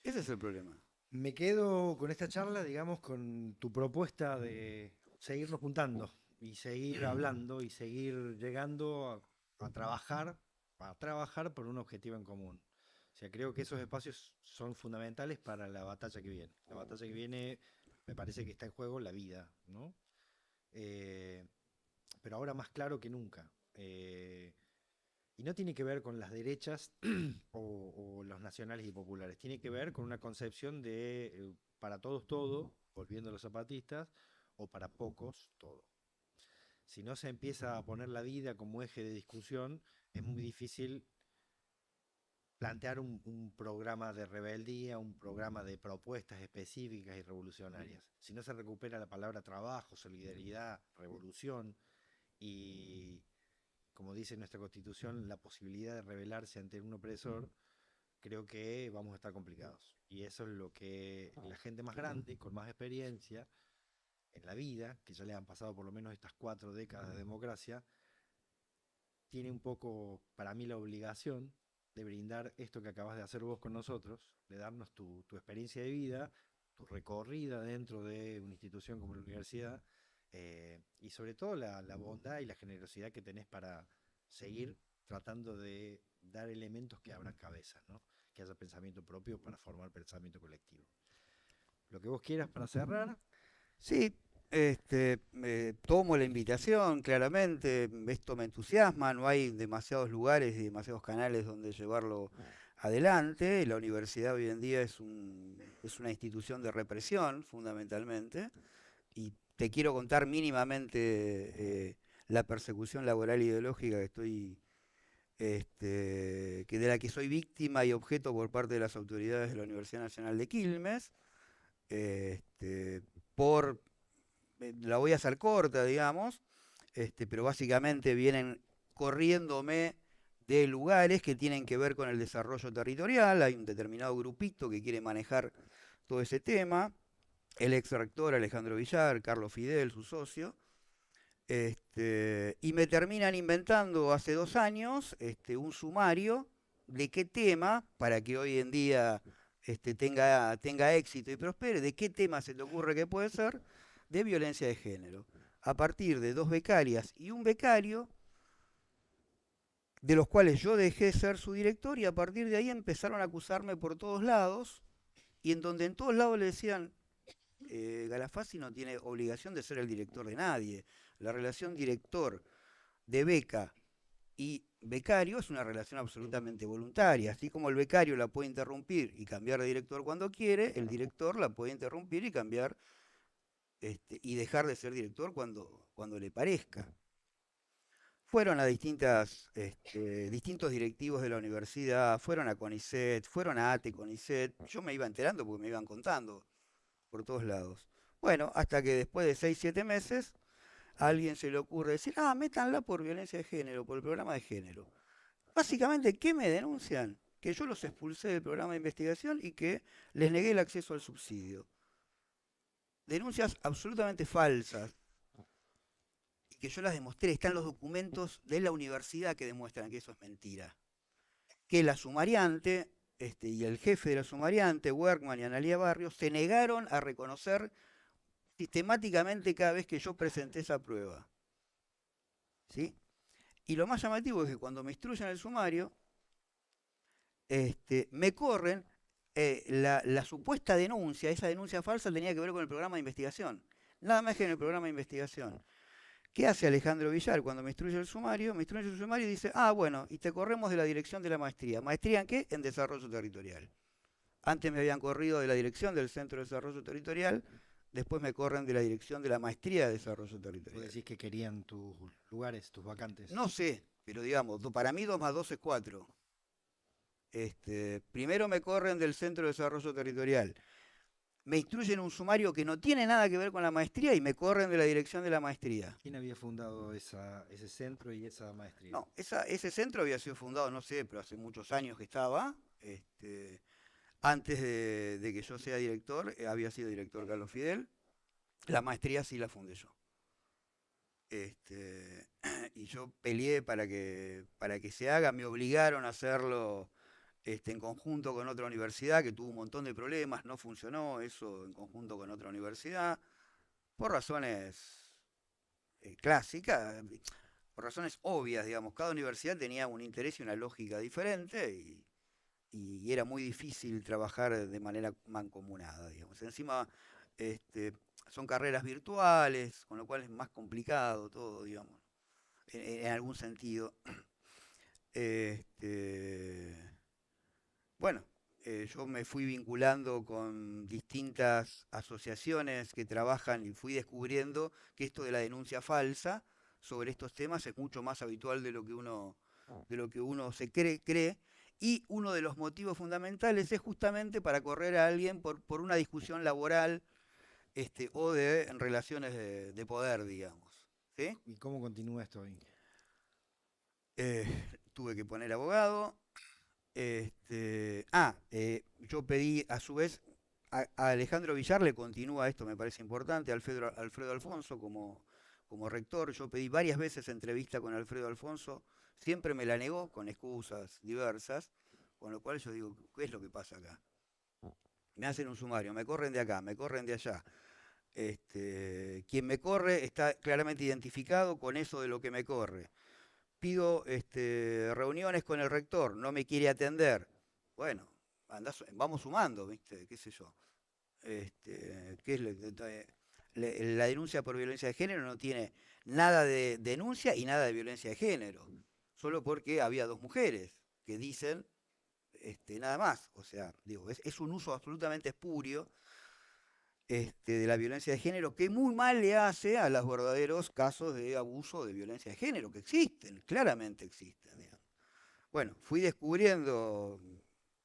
Ese es el problema. Me quedo con esta charla, digamos, con tu propuesta de seguirnos juntando y seguir hablando y seguir llegando a trabajar por un objetivo en común. O sea, creo que esos espacios son fundamentales para la batalla que viene. La batalla que viene, me parece que está en juego la vida, ¿no? Pero ahora más claro que nunca. Y no tiene que ver con las derechas o los nacionales y populares. Tiene que ver con una concepción de para todos todo, volviendo a los zapatistas, o para pocos todo. Si no se empieza a poner la vida como eje de discusión, es muy difícil plantear un programa de rebeldía, un programa de propuestas específicas y revolucionarias. Si no se recupera la palabra trabajo, solidaridad, revolución y, como dice nuestra Constitución, la posibilidad de rebelarse ante un opresor, creo que vamos a estar complicados. Y eso es lo que la gente más grande, con más experiencia en la vida, que ya le han pasado por lo menos estas 4 décadas de democracia, tiene un poco, para mí, la obligación de brindar esto que acabas de hacer vos con nosotros, de darnos tu experiencia de vida, tu recorrida dentro de una institución como la universidad, y sobre todo la bondad y la generosidad que tenés para seguir tratando de dar elementos que abran cabezas, ¿no? Que haya pensamiento propio para formar pensamiento colectivo. Lo que vos quieras para cerrar. Sí, tomo la invitación, claramente, esto me entusiasma, no hay demasiados lugares y demasiados canales donde llevarlo adelante. La universidad hoy en día es una institución de represión, fundamentalmente, y te quiero contar mínimamente la persecución laboral ideológica de la que soy víctima y objeto por parte de las autoridades de la Universidad Nacional de Quilmes, la voy a hacer corta, digamos, pero básicamente vienen corriéndome de lugares que tienen que ver con el desarrollo territorial. Hay un determinado grupito que quiere manejar todo ese tema. El ex rector Alejandro Villar, Carlos Fidel, su socio, y me terminan inventando hace 2 años un sumario de qué tema, para que hoy en día tenga éxito y prospere, de qué tema se te ocurre que puede ser, de violencia de género, a partir de 2 becarias y un becario, de los cuales yo dejé ser su director, y a partir de ahí empezaron a acusarme por todos lados, y en donde en todos lados le decían, Galafasi no tiene obligación de ser el director de nadie, la relación director de beca y becario es una relación absolutamente voluntaria. Así como el becario la puede interrumpir y cambiar de director cuando quiere, el director la puede interrumpir y cambiar y dejar de ser director cuando le parezca. Fueron a distintos directivos de la universidad, fueron a CONICET, fueron a ATE CONICET. Yo me iba enterando porque me iban contando por todos lados. Bueno, hasta que después de 6, 7 meses, a alguien se le ocurre decir, métanla por violencia de género, por el programa de género. Básicamente, ¿qué me denuncian? Que yo los expulsé del programa de investigación y que les negué el acceso al subsidio. denuncias absolutamente falsas, y que yo las demostré, están los documentos de la universidad que demuestran que eso es mentira. Que la sumariante y el jefe de la sumariante, Werkman y Analía Barrios, se negaron a reconocer sistemáticamente cada vez que yo presenté esa prueba. ¿Sí? Y lo más llamativo es que cuando me instruyen el sumario, me corren la supuesta denuncia, esa denuncia falsa tenía que ver con el programa de investigación. Nada más que en el programa de investigación. ¿Qué hace Alejandro Villar cuando me instruye el sumario? Me instruye el sumario y dice, bueno, y te corremos de la dirección de la maestría. ¿Maestría en qué? En desarrollo territorial. Antes me habían corrido de la dirección del Centro de Desarrollo Territorial, después me corren de la dirección de la Maestría de Desarrollo Territorial. ¿Vos decís que querían tus lugares, tus vacantes? No sé, pero digamos, para mí 2 más 2 es 4. Primero me corren del Centro de Desarrollo Territorial. Me instruyen un sumario que no tiene nada que ver con la maestría y me corren de la dirección de la maestría. ¿Quién había fundado ese centro y esa maestría? No, ese centro había sido fundado, no sé, pero hace muchos años que estaba. Antes de que yo sea director, había sido director Carlos Fidel. La maestría sí la fundé yo. Y yo peleé para que se haga, me obligaron a hacerlo en conjunto con otra universidad que tuvo un montón de problemas, no funcionó eso en conjunto con otra universidad, por razones clásicas, por razones obvias, digamos. Cada universidad tenía un interés y una lógica diferente y era muy difícil trabajar de manera mancomunada, digamos. Encima, son carreras virtuales, con lo cual es más complicado todo, digamos, en algún sentido. Bueno, yo me fui vinculando con distintas asociaciones que trabajan y fui descubriendo que esto de la denuncia falsa sobre estos temas es mucho más habitual de lo que uno se cree. Y uno de los motivos fundamentales es justamente para correr a alguien por una discusión laboral o de relaciones de poder, digamos. ¿Sí? ¿Y cómo continúa esto hoy? Tuve que poner abogado. Yo pedí, a su vez, a Alejandro Villar le continúa esto, me parece importante, Alfredo Alfonso como rector. Yo pedí varias veces entrevista con Alfredo Alfonso, siempre me la negó con excusas diversas, con lo cual yo digo, ¿qué es lo que pasa acá? Me hacen un sumario, me corren de acá, me corren de allá. Quien me corre está claramente identificado con eso de lo que me corre. Pido reuniones con el rector, no me quiere atender. Bueno, vamos sumando, ¿viste? ¿Qué sé yo? La denuncia por violencia de género no tiene nada de denuncia y nada de violencia de género, solo porque había 2 mujeres que dicen nada más. O sea, digo, es un uso absolutamente espurio de la violencia de género, que muy mal le hace a los verdaderos casos de abuso de violencia de género, que existen, claramente existen. Digamos. Bueno, fui descubriendo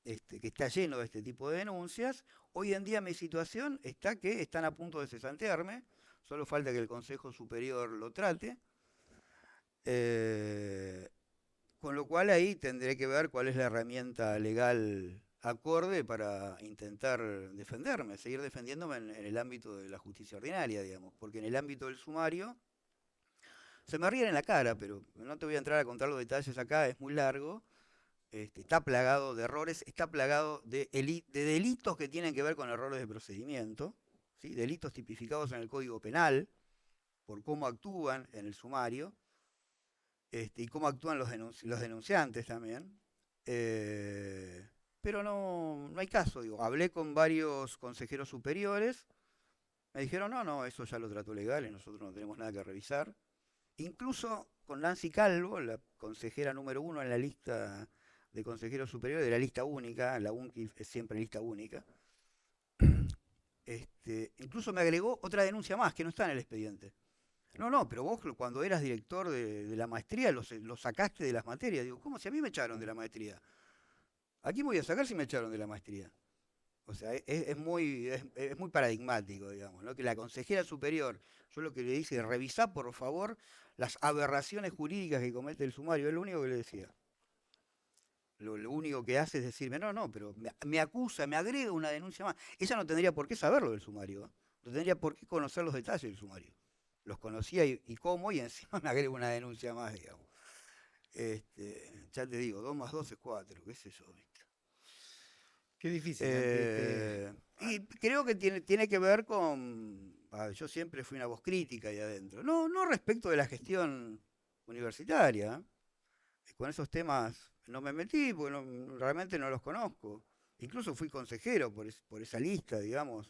que está lleno de este tipo de denuncias. Hoy en día mi situación está que están a punto de cesantearme, solo falta que el Consejo Superior lo trate, con lo cual ahí tendré que ver cuál es la herramienta legal acorde para intentar defenderme, seguir defendiéndome en el ámbito de la justicia ordinaria, digamos, porque en el ámbito del sumario se me ríen en la cara, pero no te voy a entrar a contar los detalles acá, es muy largo. Está plagado de errores, está plagado de delitos que tienen que ver con errores de procedimiento, ¿sí? Delitos tipificados en el Código Penal por cómo actúan en el sumario y cómo actúan los denunciantes también. Pero no hay caso, digo. Hablé con varios consejeros superiores, me dijeron, no, eso ya lo trató legal y nosotros no tenemos nada que revisar. Incluso con Nancy Calvo, la consejera número 1 en la lista de consejeros superiores de la lista única, la UNCI es siempre lista única, incluso me agregó otra denuncia más que no está en el expediente. No, pero vos cuando eras director de la maestría lo sacaste de las materias. Digo, ¿cómo si a mí me echaron de la maestría? ¿A quién voy a sacar si me echaron de la maestría? O sea, es muy paradigmático, digamos, ¿no? Que la consejera superior, yo lo que le dice es revisá por favor las aberraciones jurídicas que comete el sumario, es lo único que le decía. Lo único que hace es decirme, no, pero me acusa, me agrega una denuncia más. Ella no tendría por qué saberlo del sumario. No tendría por qué conocer los detalles del sumario. Los conocía y cómo, y encima me agrego una denuncia más, digamos. Ya te digo, 2 más 2 es 4, qué sé yo, ¿viste? Qué difícil. Y creo que tiene que ver con... yo siempre fui una voz crítica ahí adentro. No respecto de la gestión universitaria. Con esos temas no me metí, porque realmente no los conozco. Incluso fui consejero por esa lista, digamos,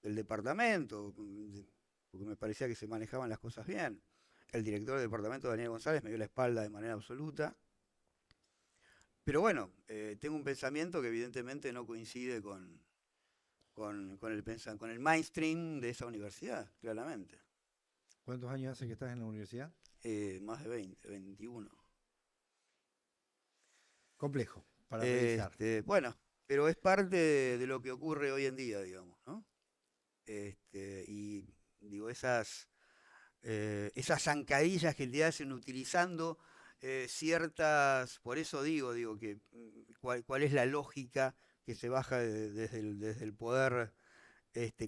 del departamento, porque me parecía que se manejaban las cosas bien. El director del departamento, Daniel González, me dio la espalda de manera absoluta. Pero bueno, tengo un pensamiento que evidentemente no coincide con el mainstream de esa universidad, claramente. ¿Cuántos años hace que estás en la universidad? Más de 20, 21. Complejo para revisar. Bueno, pero es parte de lo que ocurre hoy en día, digamos, ¿no? Y digo, esas zancadillas que te hacen utilizando ciertas, por eso digo que cuál es la lógica que se baja desde el poder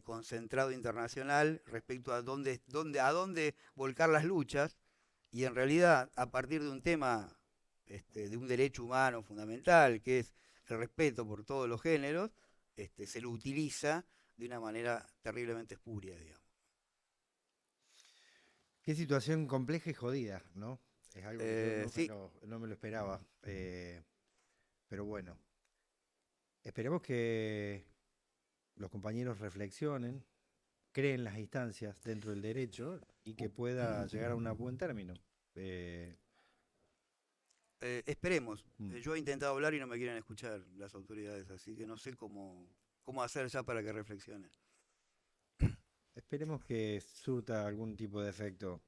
concentrado internacional respecto a dónde volcar las luchas, y en realidad a partir de un tema, de un derecho humano fundamental, que es el respeto por todos los géneros, se lo utiliza de una manera terriblemente espuria, digamos. Qué situación compleja y jodida, ¿no? Es algo que yo Sí. no me lo esperaba. Pero bueno, esperemos que los compañeros reflexionen, creen las instancias dentro del derecho y que pueda llegar a un buen término. Esperemos. Yo he intentado hablar y no me quieren escuchar las autoridades, así que no sé cómo hacer ya para que reflexionen. Esperemos que surta algún tipo de efecto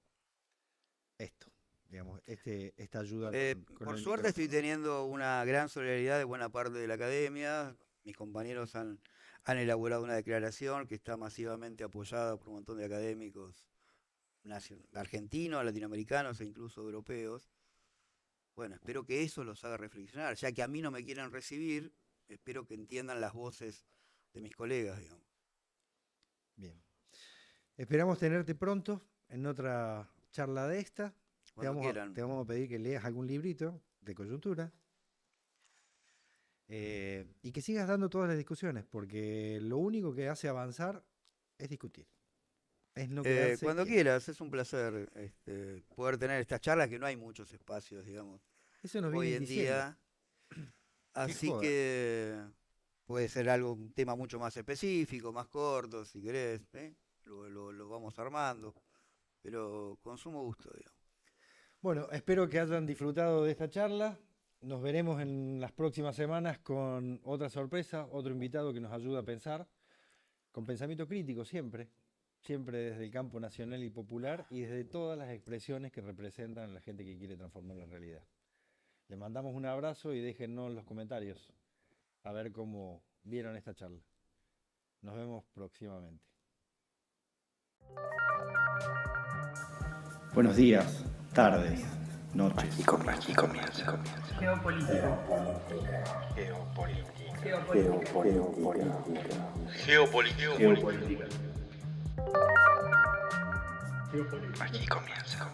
esto, digamos, esta ayuda. Por suerte estoy teniendo una gran solidaridad de buena parte de la academia. Mis compañeros han elaborado una declaración que está masivamente apoyada por un montón de académicos argentinos, latinoamericanos e incluso europeos. Bueno, espero que eso los haga reflexionar, ya que a mí no me quieren recibir, espero que entiendan las voces de mis colegas, digamos. Bien. Esperamos tenerte pronto en otra charla de esta. Te vamos a pedir que leas algún librito de coyuntura y que sigas dando todas las discusiones, porque lo único que hace avanzar es discutir. Es no quedarse cuando quieras, es un placer poder tener estas charlas, que no hay muchos espacios, digamos, eso nos hoy en día. Así que puede ser un tema mucho más específico, más corto, si querés, lo vamos armando, pero con sumo gusto, digamos. Bueno, espero que hayan disfrutado de esta charla. Nos veremos en las próximas semanas con otra sorpresa, otro invitado que nos ayuda a pensar, con pensamiento crítico siempre desde el campo nacional y popular y desde todas las expresiones que representan a la gente que quiere transformar la realidad. Les mandamos un abrazo y déjennos en los comentarios a ver cómo vieron esta charla. Nos vemos próximamente. Buenos días, tardes, noches. Aquí comienza. Geopolítica. Aquí comienza.